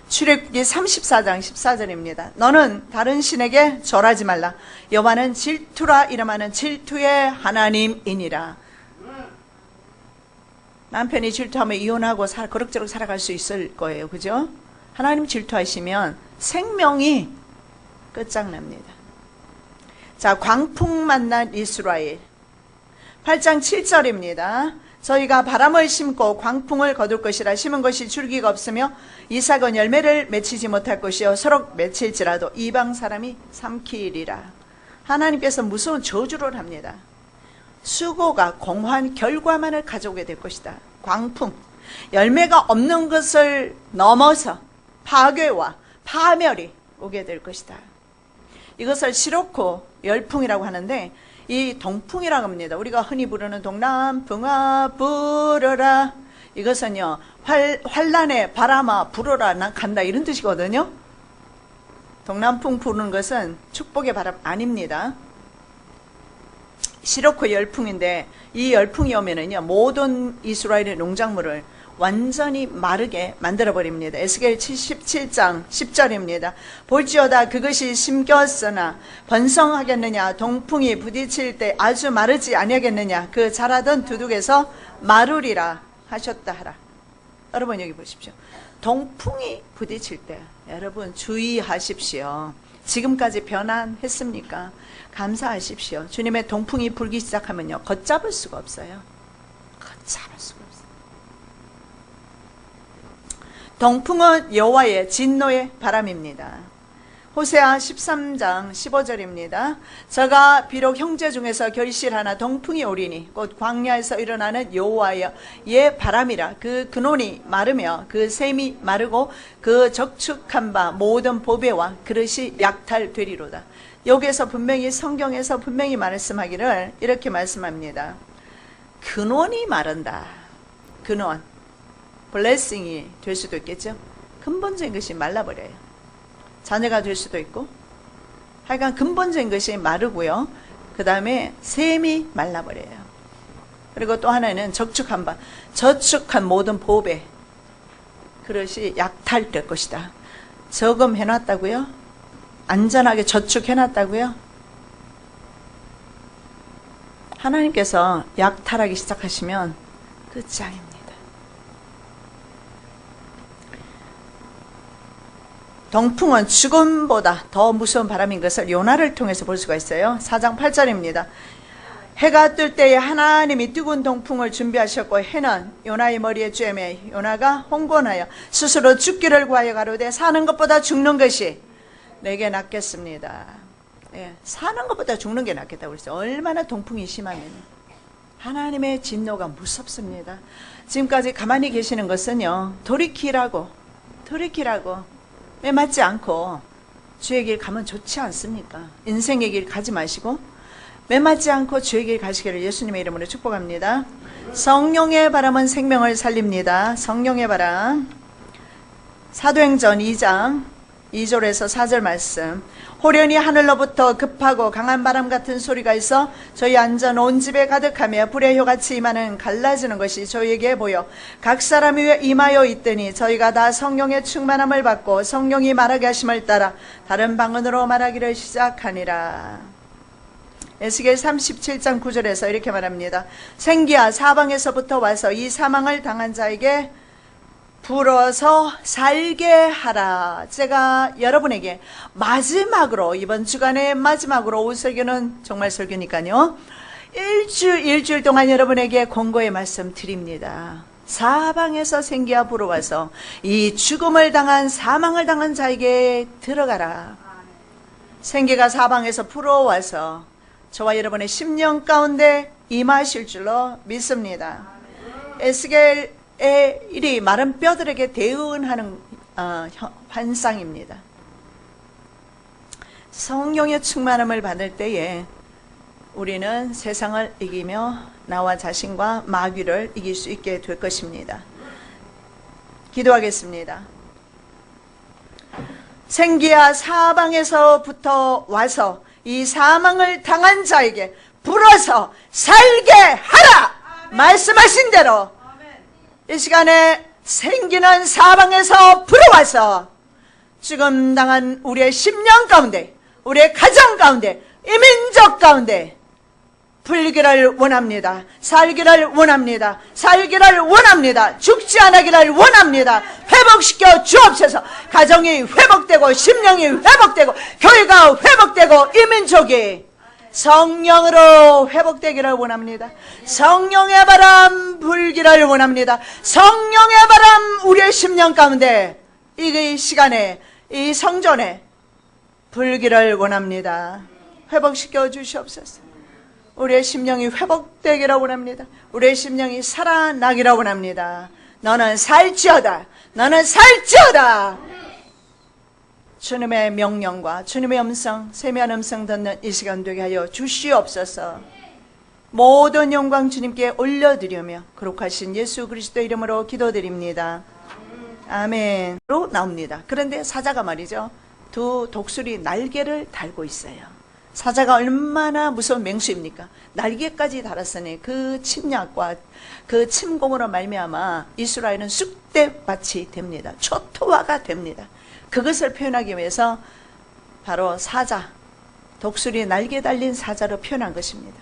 출애굽기 34장 14절입니다. 너는 다른 신에게 절하지 말라. 여호와는 질투라 이름하는 질투의 하나님이니라. 남편이 질투하면 이혼하고 그럭저럭 살아갈 수 있을 거예요. 그죠? 하나님 질투하시면 생명이 끝장납니다. 자, 광풍 만난 이스라엘 8장 7절입니다. 저희가 바람을 심고 광풍을 거둘 것이라. 심은 것이 줄기가 없으며 이삭은 열매를 맺히지 못할 것이요 서로 맺힐지라도 이방 사람이 삼키리라. 하나님께서 무서운 저주를 합니다. 수고가 공허한 결과만을 가져오게 될 것이다. 광풍, 열매가 없는 것을 넘어서 파괴와 파멸이 오게 될 것이다. 이것을 시로코 열풍이라고 하는데, 이 동풍이라고 합니다. 우리가 흔히 부르는 동남풍아 불어라, 이것은요 환란의 바람아 불어라 간다 이런 뜻이거든요. 동남풍 부는 것은 축복의 바람 아닙니다. 시로코 열풍인데, 이 열풍이 오면은요 모든 이스라엘의 농작물을 완전히 마르게 만들어버립니다. 에스겔 77장 10절입니다. 볼지어다 그것이 심겼으나 번성하겠느냐. 동풍이 부딪힐 때 아주 마르지 아니하겠느냐. 그 자라던 두둑에서 마르리라 하셨다 하라. 여러분 여기 보십시오. 동풍이 부딪힐 때 여러분 주의하십시오. 지금까지 변환했습니까? 감사하십시오. 주님의 동풍이 불기 시작하면요 걷잡을 수가 없어요. 걷잡을 수가 없어요. 동풍은 여호와의 진노의 바람입니다. 호세아 13장 15절입니다. 저가 비록 형제 중에서 결실하나 동풍이 오리니 곧 광야에서 일어나는 여호와의 바람이라. 그 근원이 마르며 그 샘이 마르고 그 적축한 바 모든 보배와 그릇이 약탈되리로다. 여기에서 분명히 성경에서 분명히 말씀하기를 이렇게 말씀합니다. 근원이 마른다. 근원 블레싱이 될 수도 있겠죠. 근본적인 것이 말라버려요. 자녀가 될 수도 있고, 하여간 근본적인 것이 마르고요. 그 다음에 샘이 말라버려요. 그리고 또 하나는 저축한 모든 보배 그릇이 약탈될 것이다. 저금해놨다고요? 안전하게 저축해놨다고요? 하나님께서 약탈하기 시작하시면 끝장입니다. 동풍은 죽음보다 더 무서운 바람인 것을 요나를 통해서 볼 수가 있어요. 4장 8절입니다. 해가 뜰 때에 하나님이 뜨거운 동풍을 준비하셨고 해는 요나의 머리에 쬐매 요나가 홍곤하여 스스로 죽기를 구하여 가로되 사는 것보다 죽는 것이 내게 낫겠습니다. 예, 사는 것보다 죽는 게 낫겠다고 그랬어요. 얼마나 동풍이 심하면 하나님의 진노가 무섭습니다. 지금까지 가만히 계시는 것은요, 돌이키라고 맞지 않고 주의 길 가면 좋지 않습니까? 인생의 길 가지 마시고 매맞지 않고 주의 길 가시기를 예수님의 이름으로 축복합니다. 성령의 바람은 생명을 살립니다. 성령의 바람. 사도행전 2장 2절에서 4절 말씀. 호련히 하늘로부터 급하고 강한 바람 같은 소리가 있어 저희 앉은 온 집에 가득하며 불의 효같이 임하는 갈라지는 것이 저희에게 보여 각 사람 위에 임하여 있더니 저희가 다 성령의 충만함을 받고 성령이 말하게 하심을 따라 다른 방언으로 말하기를 시작하니라. 에스겔 37장 9절에서 이렇게 말합니다. 생기야 사방에서부터 와서 이 사망을 당한 자에게 불어서 살게 하라. 제가 여러분에게 마지막으로 이번 주간의 마지막으로 올 설교는 정말 설교니까요. 일주일 동안 여러분에게 권고의 말씀 드립니다. 사방에서 생기야 불어와서 이 죽음을 당한 사망을 당한 자에게 들어가라. 생기가 사방에서 불어와서 저와 여러분의 심령 가운데 임하실 줄로 믿습니다. 에스겔 일이 마른 뼈들에게 대응하는 환상입니다. 성령의 충만함을 받을 때에 우리는 세상을 이기며 나와 자신과 마귀를 이길 수 있게 될 것입니다. 기도하겠습니다. 생기야 사방에서부터 와서 이 사망을 당한 자에게 불어서 살게 하라! 말씀하신 대로 이 시간에 생기는 사방에서 불어와서 죽음 당한 우리의 심령 가운데, 우리의 가정 가운데, 이 민족 가운데 불기를 원합니다. 살기를 원합니다. 살기를 원합니다. 죽지 않기를 원합니다. 회복시켜 주옵소서. 가정이 회복되고 심령이 회복되고 교회가 회복되고 이 민족이 성령으로 회복되기를 원합니다. 성령의 바람 불기를 원합니다. 성령의 바람 우리의 심령 가운데 이 시간에 이 성전에 불기를 원합니다. 회복시켜 주시옵소서. 우리의 심령이 회복되기를 원합니다. 우리의 심령이 살아나기를 원합니다. 너는 살지어다. 너는 살지어다. 주님의 명령과 주님의 음성, 세미한 음성 듣는 이 시간 되게 하여 주시옵소서. 모든 영광 주님께 올려드리며 거룩하신 예수 그리스도 이름으로 기도드립니다. 아멘으로 나옵니다. 그런데 사자가 말이죠, 두 독수리 날개를 달고 있어요. 사자가 얼마나 무서운 맹수입니까? 날개까지 달았으니 그 침략과 그 침공으로 말미암아 이스라엘은 쑥대밭이 됩니다. 초토화가 됩니다. 그것을 표현하기 위해서 바로 사자, 독수리 날개 달린 사자로 표현한 것입니다.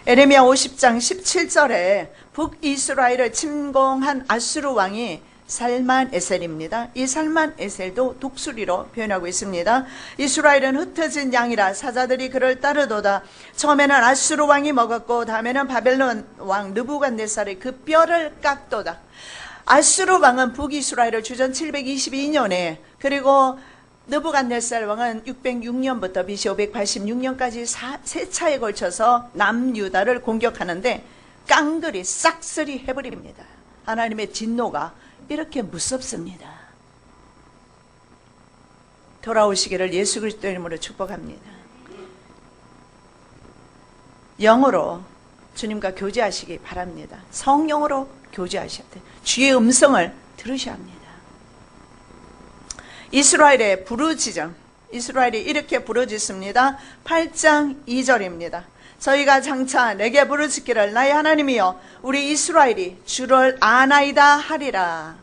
에레미야 50장 17절에 북이스라엘을 침공한 아수르 왕이 살만에셀입니다. 이 살만에셀도 독수리로 표현하고 있습니다. 이스라엘은 흩어진 양이라 사자들이 그를 따르도다. 처음에는 아수르 왕이 먹었고 다음에는 바벨론 왕 느부갓네살이 그 뼈를 깎도다. 아수르 왕은 북이스라엘을 주전 722년에 그리고 느부갓네살 왕은 606년부터 BC 586년까지 세 차에 걸쳐서 남유다를 공격하는데 깡그리 싹쓸이 해버립니다. 하나님의 진노가 이렇게 무섭습니다. 돌아오시기를 예수 그리스도 이름으로 축복합니다. 영으로 주님과 교제하시기 바랍니다. 성령으로 교제하셔야 돼요. 주의 음성을 들으셔야 합니다. 이스라엘의 부르짖음, 이스라엘이 이렇게 부르짖습니다. 8장 2절입니다. 저희가 장차 내게 부르짖기를 나의 하나님이여 우리 이스라엘이 주를 아나이다 하리라.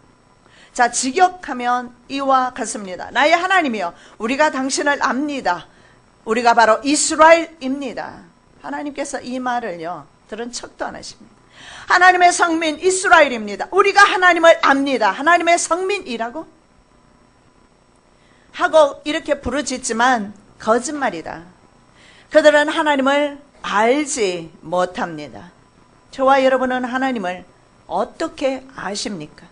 자, 직역하면 이와 같습니다. 나의 하나님이여 우리가 당신을 압니다. 우리가 바로 이스라엘입니다. 하나님께서 이 말을요 들은 척도 안 하십니다. 하나님의 성민 이스라엘입니다. 우리가 하나님을 압니다. 하나님의 성민이라고 하고 이렇게 부르짖지만 거짓말이다. 그들은 하나님을 알지 못합니다. 저와 여러분은 하나님을 어떻게 아십니까?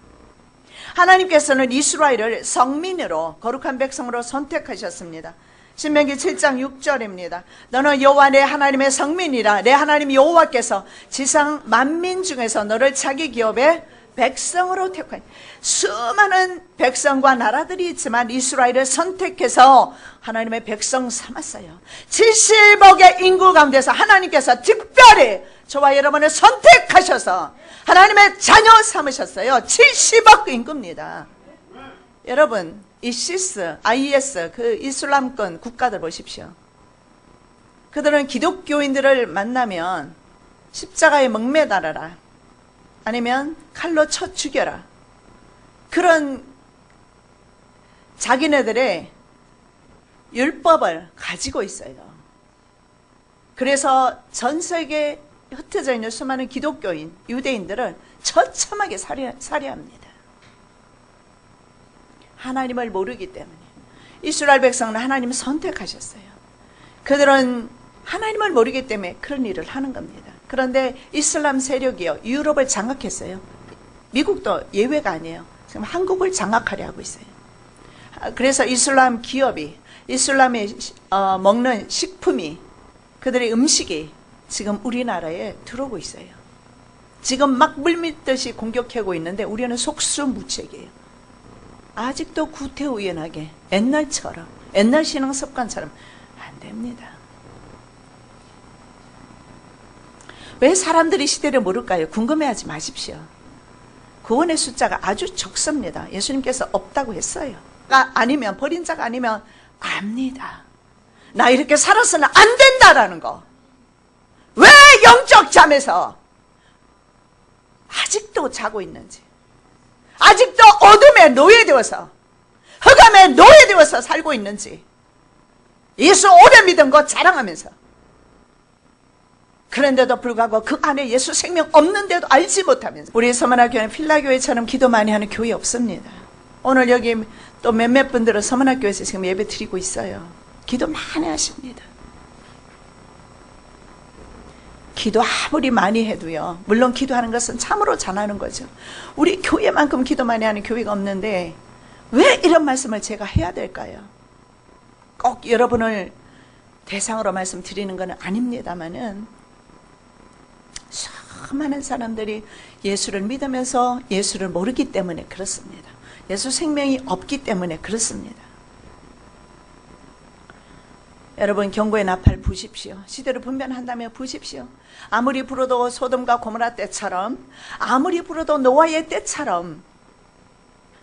하나님께서는 이스라엘을 성민으로 거룩한 백성으로 선택하셨습니다. 신명기 7장 6절입니다. 너는 여호와 내 하나님의 성민이라. 내 하나님 여호와께서 지상 만민 중에서 너를 자기 기업의 백성으로 택하니. 수많은 백성과 나라들이 있지만 이스라엘을 선택해서 하나님의 백성 삼았어요. 70억의 인구 가운데서 하나님께서 특별히 저와 여러분을 선택하셔서 하나님의 자녀 삼으셨어요. 70억 인구입니다. 여러분 ISIS 그 이슬람권 국가들 보십시오. 그들은 기독교인들을 만나면 십자가에 목매달아라 아니면 칼로 쳐 죽여라. 그런 자기네들의 율법을 가지고 있어요. 그래서 전 세계에 흩어져 있는 수많은 기독교인, 유대인들을 처참하게 살해합니다. 하나님을 모르기 때문에. 이스라엘 백성은 하나님을 선택하셨어요. 그들은 하나님을 모르기 때문에 그런 일을 하는 겁니다. 그런데 이슬람 세력이요 유럽을 장악했어요. 미국도 예외가 아니에요. 지금 한국을 장악하려 하고 있어요. 그래서 이슬람 기업이 이슬람이 먹는 식품이 그들의 음식이 지금 우리나라에 들어오고 있어요. 지금 막 물밀듯이 공격하고 있는데 우리는 속수무책이에요. 아직도 구태의연하게 옛날처럼 옛날 신앙 습관처럼 안 됩니다. 왜 사람들이 시대를 모를까요? 궁금해하지 마십시오. 구원의 숫자가 아주 적습니다. 예수님께서 없다고 했어요. 아니면 버린 자가 아니면 압니다. 나 이렇게 살아서는 안 된다라는 거. 왜 영적 잠에서 아직도 자고 있는지, 아직도 어둠에 노예되어서 흑암에 노예되어서 살고 있는지, 예수 오래 믿은 거 자랑하면서 그런데도 불구하고 그 안에 예수 생명 없는데도 알지 못하면서. 우리 서문학교는 필라교회처럼 기도 많이 하는 교회 없습니다. 오늘 여기 또 몇몇 분들은 서문학교에서 지금 예배 드리고 있어요. 기도 많이 하십니다. 기도 아무리 많이 해도요, 물론 기도하는 것은 참으로 잘하는 거죠. 우리 교회만큼 기도 많이 하는 교회가 없는데 왜 이런 말씀을 제가 해야 될까요? 꼭 여러분을 대상으로 말씀드리는 건 아닙니다만은 수많은 사람들이 예수를 믿으면서 예수를 모르기 때문에 그렇습니다. 예수 생명이 없기 때문에 그렇습니다. 여러분 경고의 나팔 부십시오. 시대를 분별한다면 부십시오. 아무리 불어도 소돔과 고모라 때처럼, 아무리 불어도 노아의 때처럼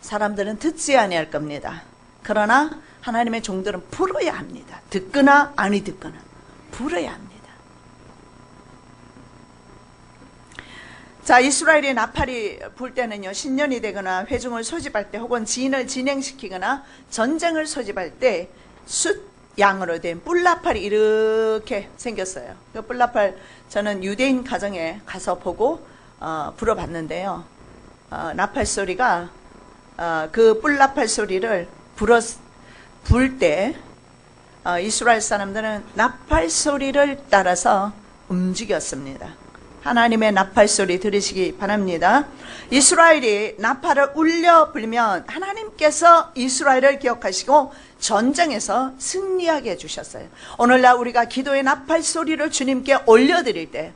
사람들은 듣지 아니할 겁니다. 그러나 하나님의 종들은 불어야 합니다. 듣거나 아니 듣거나 불어야 합니다. 자, 이스라엘의 나팔이 불 때는요, 신년이 되거나 회중을 소집할 때 혹은 진을 진행시키거나 전쟁을 소집할 때 숫양으로 된 뿔나팔이 이렇게 생겼어요. 그 뿔나팔 저는 유대인 가정에 가서 보고 불어봤는데요. 나팔 소리가 그 뿔나팔 소리를 불 때 이스라엘 사람들은 나팔 소리를 따라서 움직였습니다. 하나님의 나팔 소리 들으시기 바랍니다. 이스라엘이 나팔을 울려 불면 하나님께서 이스라엘을 기억하시고 전쟁에서 승리하게 해주셨어요. 오늘날 우리가 기도의 나팔 소리를 주님께 올려드릴 때,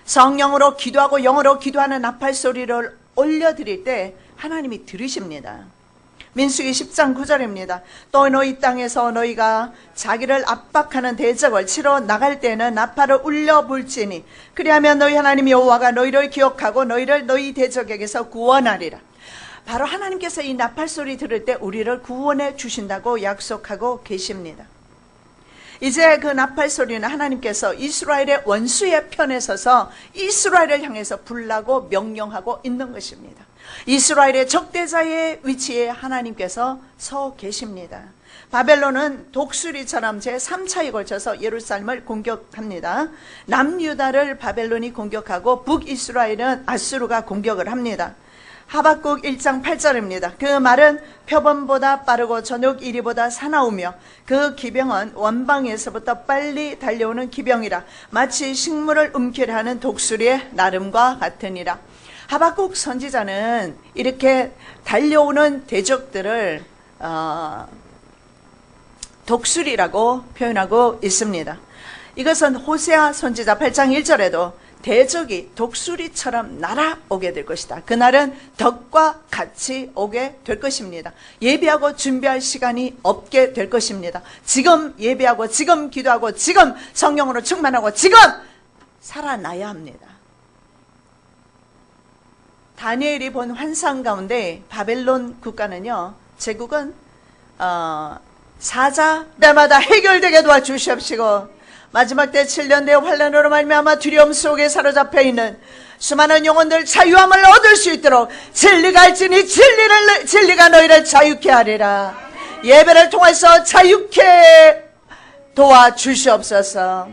성령으로 기도하고 영어로 기도하는 나팔 소리를 올려드릴 때 하나님이 들으십니다. 민수기 10장 9절입니다. 또 너희 땅에서 너희가 자기를 압박하는 대적을 치러 나갈 때는 나팔을 울려 불지니 그리하면 너희 하나님 여호와가 너희를 기억하고 너희를 너희 대적에게서 구원하리라. 바로 하나님께서 이 나팔 소리 들을 때 우리를 구원해 주신다고 약속하고 계십니다. 이제 그 나팔 소리는 하나님께서 이스라엘의 원수의 편에 서서 이스라엘을 향해서 불라고 명령하고 있는 것입니다. 이스라엘의 적대자의 위치에 하나님께서 서 계십니다. 바벨론은 독수리처럼 제3차에 걸쳐서 예루살렘을 공격합니다. 남유다를 바벨론이 공격하고 북이스라엘은 아수르가 공격을 합니다. 하박국 1장 8절입니다. 그 말은 표범보다 빠르고 저녁 이리보다 사나우며 그 기병은 원방에서부터 빨리 달려오는 기병이라 마치 식물을 움켜려 하는 독수리의 나름과 같으니라. 하박국 선지자는 이렇게 달려오는 대적들을 독수리라고 표현하고 있습니다. 이것은 호세아 선지자 8장 1절에도 대적이 독수리처럼 날아오게 될 것이다. 그날은 덕과 같이 오게 될 것입니다. 예배하고 준비할 시간이 없게 될 것입니다. 지금 예배하고 지금 기도하고 지금 성령으로 충만하고 지금 살아나야 합니다. 다니엘이 본 환상 가운데 바벨론 국가는요, 제국은 사자 때마다 해결되게 도와주시옵시고 마지막 때 7년 대 환란으로 말미암아 두려움 속에 사로잡혀 있는 수많은 영혼들 자유함을 얻을 수 있도록 진리가 할지니 진리가 너희를 자유케 하리라. 예배를 통해서 자유케 도와주시옵소서.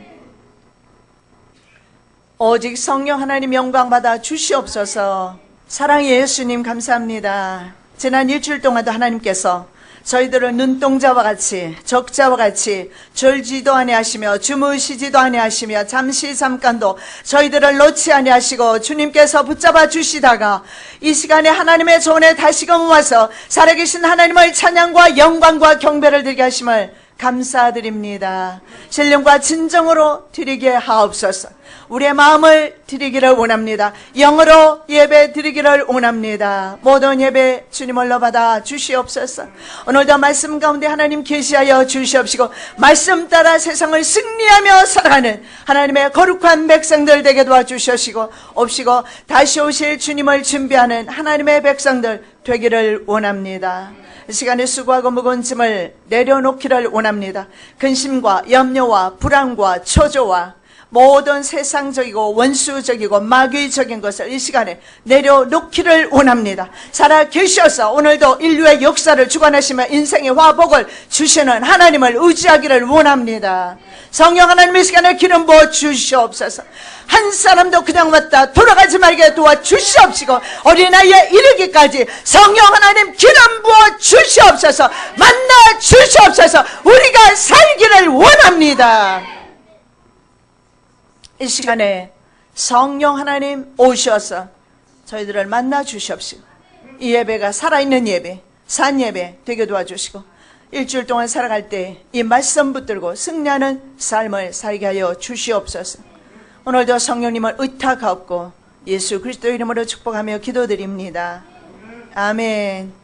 오직 성령 하나님 영광 받아 주시옵소서. 사랑의 예수님 감사합니다. 지난 일주일 동안도 하나님께서 저희들을 눈동자와 같이 적자와 같이 졸지도 아니하시며 주무시지도 아니하시며 잠깐도 저희들을 놓지 아니하시고 주님께서 붙잡아 주시다가 이 시간에 하나님의 손에 다시금 와서 살아계신 하나님을 찬양과 영광과 경배를 드리게 하심을 감사드립니다. 신령과 진정으로 드리게 하옵소서. 우리의 마음을 드리기를 원합니다. 영으로 예배 드리기를 원합니다. 모든 예배 주님을로 받아 주시옵소서. 오늘도 말씀 가운데 하나님 계시하여 주시옵시고 말씀 따라 세상을 승리하며 살아가는 하나님의 거룩한 백성들 되게 도와주시옵시고 옵시고 다시 오실 주님을 준비하는 하나님의 백성들 되기를 원합니다. 이 시간에 수고하고 무거운 짐을 내려놓기를 원합니다. 근심과 염려와 불안과 초조와 모든 세상적이고 원수적이고 마귀적인 것을 이 시간에 내려놓기를 원합니다. 살아 계셔서 오늘도 인류의 역사를 주관하시며 인생의 화복을 주시는 하나님을 의지하기를 원합니다. 성령 하나님 이 시간에 기름 부어 주시옵소서. 한 사람도 그냥 왔다 돌아가지 말게 도와주시옵시고 어린아이에 이르기까지 성령 하나님 기름 부어 주시옵소서. 만나 주시옵소서. 우리가 살기를 원합니다. 이 시간에 성령 하나님 오셔서 저희들을 만나 주시옵시고 이 예배가 살아있는 예배, 산 예배 되게 도와주시고 일주일 동안 살아갈 때 이 말씀 붙들고 승리하는 삶을 살게 하여 주시옵소서. 오늘도 성령님을 의탁하옵고 예수 그리스도 이름으로 축복하며 기도드립니다. 아멘.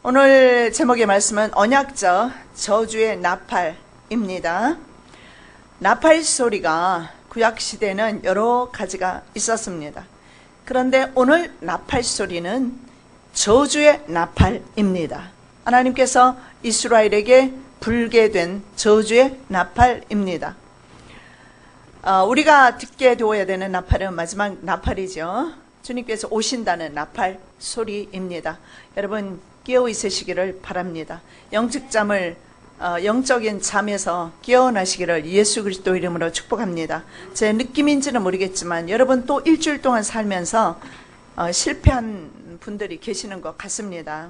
오늘 제목의 말씀은 언약적 저주의 나팔입니다. 나팔 소리가 구약시대에는 여러 가지가 있었습니다. 그런데 오늘 나팔 소리는 저주의 나팔입니다. 하나님께서 이스라엘에게 불게 된 저주의 나팔입니다. 우리가 듣게 되어야 되는 나팔은 마지막 나팔이죠. 주님께서 오신다는 나팔 소리입니다. 여러분 깨어 있으시기를 바랍니다. 영적인 잠에서 깨어나시기를 예수 그리스도 이름으로 축복합니다. 제 느낌인지는 모르겠지만 여러분 또 일주일 동안 살면서 실패한 분들이 계시는 것 같습니다.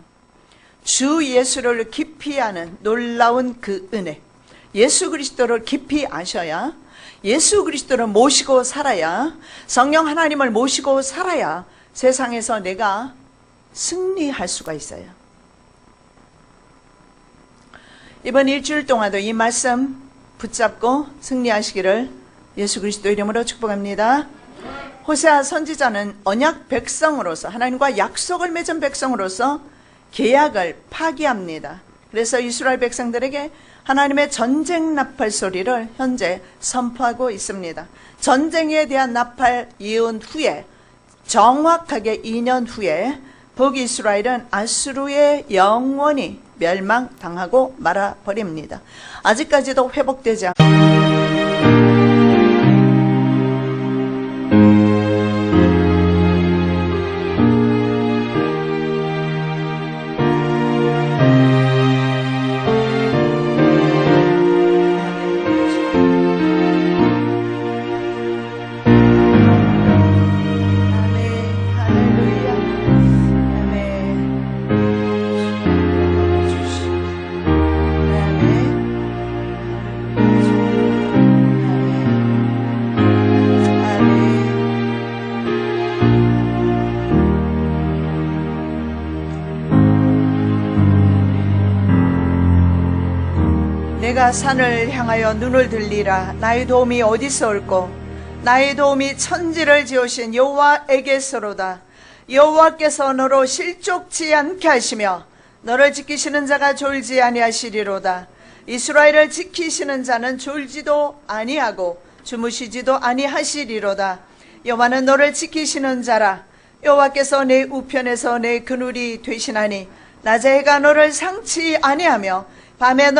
주 예수를 깊이 아는 놀라운 그 은혜, 예수 그리스도를 깊이 아셔야, 예수 그리스도를 모시고 살아야, 성령 하나님을 모시고 살아야 세상에서 내가 승리할 수가 있어요. 이번 일주일 동안도 이 말씀 붙잡고 승리하시기를 예수 그리스도 이름으로 축복합니다. 호세아 선지자는 언약 백성으로서 하나님과 약속을 맺은 백성으로서 계약을 파기합니다. 그래서 이스라엘 백성들에게 하나님의 전쟁 나팔 소리를 현재 선포하고 있습니다. 전쟁에 대한 나팔 예언 후에 정확하게 2년 후에 북이스라엘은 아수르에 영원히 멸망당하고 말아버립니다. 아직까지도 회복되지 않고 내가 산을 향하여 눈을 들리라. 나의 도움이 어디서 올꼬? 나의 도움이 천지를 지으신 여호와에게서로다. 여호와께서 너로 실족지 않게 하시며 너를 지키시는 자가 졸지 아니하시리로다. 이스라엘을 지키시는 자는 졸지도 아니하고 주무시지도 아니하시리로다. 여호와는 너를 지키시는 자라. 여호와께서 내 우편에서 내 그늘이 되시나니 낮에 해가 너를 상치 아니하며 밤에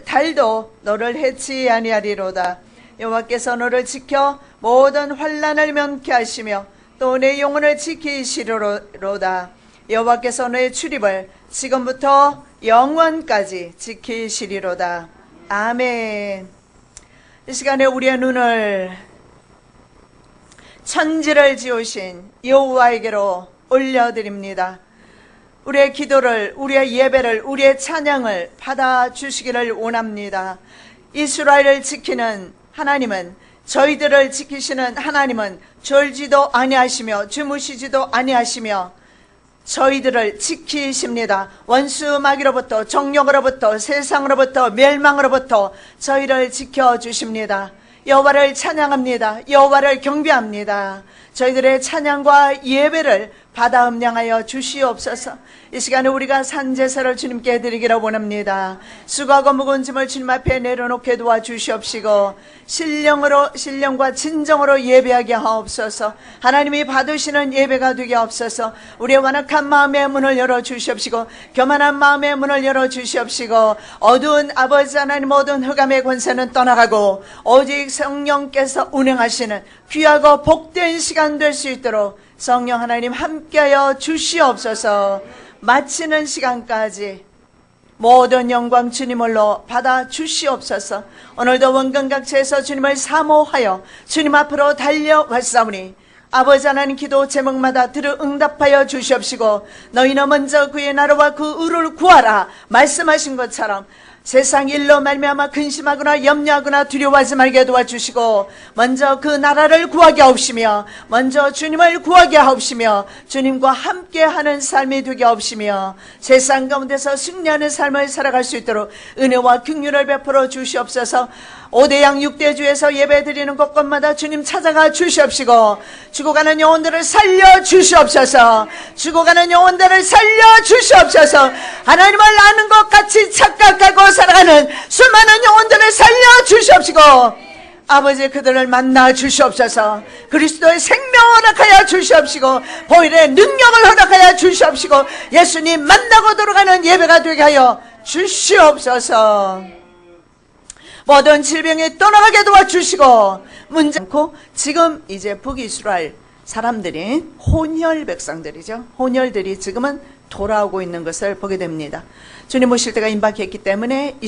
달도 너를 해치 아니하리로다. 여호와께서 너를 지켜 모든 환난을 면케 하시며 또 내 영혼을 지키시리로다. 여호와께서 너의 출입을 지금부터 영원까지 지키시리로다. 아멘. 이 시간에 우리의 눈을 천지를 지으신 여호와에게로 올려드립니다. 우리의 기도를, 우리의 예배를, 우리의 찬양을 받아주시기를 원합니다. 이스라엘을 지키는 하나님은, 저희들을 지키시는 하나님은 졸지도 아니하시며 주무시지도 아니하시며 저희들을 지키십니다. 원수 마귀로부터, 정욕으로부터, 세상으로부터, 멸망으로부터 저희를 지켜주십니다. 여호와를 찬양합니다. 여호와를 경배합니다. 저희들의 찬양과 예배를 받아 음량하여 주시옵소서. 이 시간에 우리가 산제사를 주님께 드리기를 원합니다. 수고하고 무거운 짐을 주님 앞에 내려놓게 도와주시옵시고 신령과 진정으로 예배하게 하옵소서. 하나님이 받으시는 예배가 되게 하옵소서. 우리의 완악한 마음의 문을 열어주시옵시고 교만한 마음의 문을 열어주시옵시고 어두운 아버지 하나님 모든 흑암의 권세는 떠나가고 오직 성령께서 운행하시는 귀하고 복된 시간 될 수 있도록 성령 하나님 함께하여 주시옵소서. 마치는 시간까지 모든 영광 주님을로 받아 주시옵소서. 오늘도 원근각처에서 주님을 사모하여 주님 앞으로 달려왔사오니 아버지 하나님 기도 제목마다 들어 응답하여 주시옵시고 너희는 먼저 그의 나라와 그 의를 구하라 말씀하신 것처럼 세상 일로 말미암아 근심하거나 염려하거나 두려워하지 말게 도와주시고 먼저 그 나라를 구하게 하옵시며 먼저 주님을 구하게 하옵시며 주님과 함께하는 삶이 되게 하옵시며 세상 가운데서 승리하는 삶을 살아갈 수 있도록 은혜와 긍휼을 베풀어 주시옵소서. 5대양 6대주에서 예배드리는 곳곳마다 주님 찾아가 주시옵시고 죽어가는 영혼들을 살려 주시옵소서. 죽어가는 영혼들을 살려 주시옵소서. 하나님을 아는 것 같이 착각하고 살아가는 수많은 영혼들을 살려 주시옵시고 아버지 그들을 만나 주시옵소서. 그리스도의 생명을 허락하여 주시옵시고 보혈의 능력을 허락하여 주시옵시고 예수님 만나고 돌아가는 예배가 되게 하여 주시옵소서. 모든 질병이 떠나가게 도와주시고 문제 않고 지금 이제 북이스라엘 사람들이 혼혈 백성들이죠. 혼혈들이 지금은 돌아오고 있는 것을 보게 됩니다. 주님 오실 때가 임박했기 때문에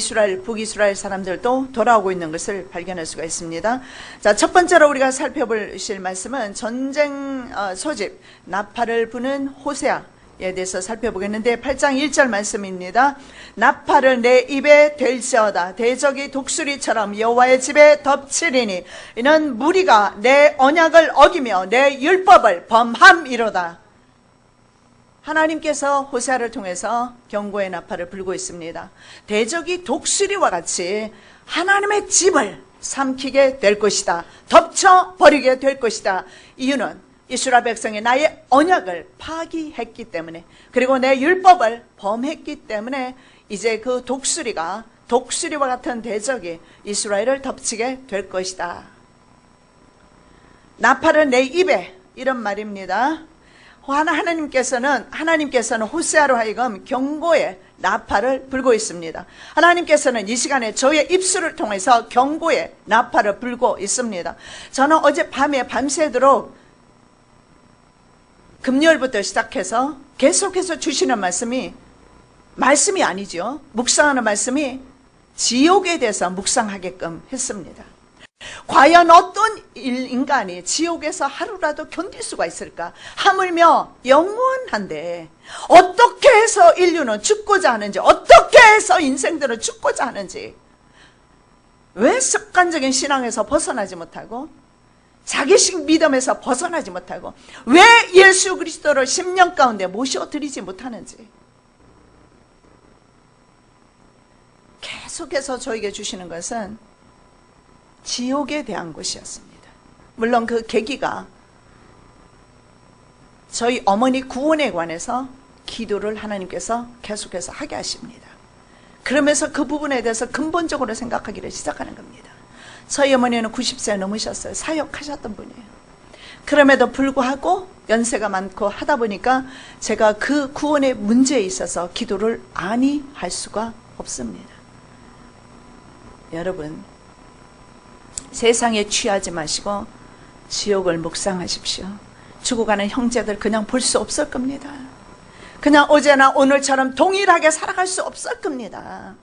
북이스라엘 사람들도 돌아오고 있는 것을 발견할 수가 있습니다. 자, 첫 번째로 우리가 살펴보실 말씀은 전쟁 소집 나팔을 부는 호세아 에 대해서 살펴보겠는데 8장 1절 말씀입니다. 나팔을 내 입에 댈지어다. 대적이 독수리처럼 여호와의 집에 덮치리니 이는 무리가 내 언약을 어기며 내 율법을 범함이로다. 하나님께서 호세아를 통해서 경고의 나팔을 불고 있습니다. 대적이 독수리와 같이 하나님의 집을 삼키게 될 것이다. 덮쳐버리게 될 것이다. 이유는 이스라엘 백성이 나의 언약을 파기했기 때문에 그리고 내 율법을 범했기 때문에 이제 그 독수리와 같은 대적이 이스라엘을 덮치게 될 것이다. 나팔을 내 입에 이런 말입니다. 하나님께서는 호세아로 하여금 경고의 나팔을 불고 있습니다. 하나님께서는 이 시간에 저의 입술을 통해서 경고의 나팔을 불고 있습니다. 저는 어젯밤에 밤새도록 금요일부터 시작해서 계속해서 주시는 말씀이 아니죠. 묵상하는 말씀이 지옥에 대해서 묵상하게끔 했습니다. 과연 어떤 인간이 지옥에서 하루라도 견딜 수가 있을까? 하물며 영원한데 어떻게 해서 인류는 죽고자 하는지, 어떻게 해서 인생들은 죽고자 하는지, 왜 습관적인 신앙에서 벗어나지 못하고 자기식 믿음에서 벗어나지 못하고 왜 예수 그리스도를 10년 가운데 모셔드리지 못하는지 계속해서 저에게 주시는 것은 지옥에 대한 것이었습니다. 물론 그 계기가 저희 어머니 구원에 관해서 기도를 하나님께서 계속해서 하게 하십니다. 그러면서 그 부분에 대해서 근본적으로 생각하기를 시작하는 겁니다. 저희 어머니는 90세 넘으셨어요. 사역하셨던 분이에요. 그럼에도 불구하고 연세가 많고 하다 보니까 제가 그 구원의 문제에 있어서 기도를 안히 할 수가 없습니다. 여러분, 세상에 취하지 마시고 지옥을 묵상하십시오. 죽어가는 형제들 그냥 볼 수 없을 겁니다. 그냥 어제나 오늘처럼 동일하게 살아갈 수 없을 겁니다.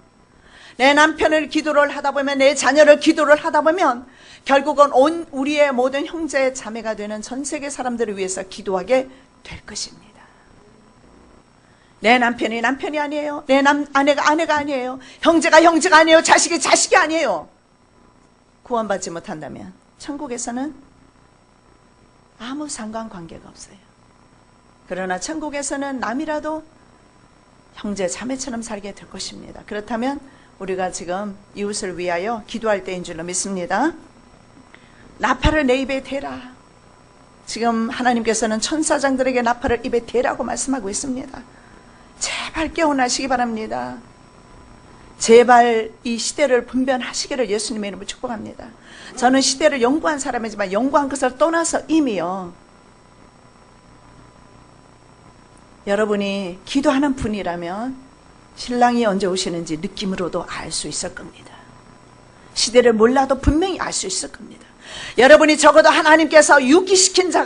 내 남편을 기도를 하다 보면, 내 자녀를 기도를 하다 보면 결국은 온 우리의 모든 형제 자매가 되는 전 세계 사람들을 위해서 기도하게 될 것입니다. 내 남편이 남편이 아니에요. 내 아내가 아내가 아니에요. 형제가 형제가 아니에요. 자식이 자식이 아니에요. 구원받지 못한다면 천국에서는 아무 상관관계가 없어요. 그러나 천국에서는 남이라도 형제 자매처럼 살게 될 것입니다. 그렇다면 우리가 지금 이웃을 위하여 기도할 때인 줄로 믿습니다. 나팔을 내 입에 대라. 지금 하나님께서는 천사장들에게 나팔을 입에 대라고 말씀하고 있습니다. 제발 깨어나시기 바랍니다. 제발 이 시대를 분별하시기를 예수님의 이름으로 축복합니다. 저는 시대를 연구한 사람이지만 연구한 것을 떠나서 이미요, 여러분이 기도하는 분이라면 신랑이 언제 오시는지 느낌으로도 알 수 있을 겁니다. 시대를 몰라도 분명히 알 수 있을 겁니다. 여러분이 적어도 하나님께서 유기시킨 자가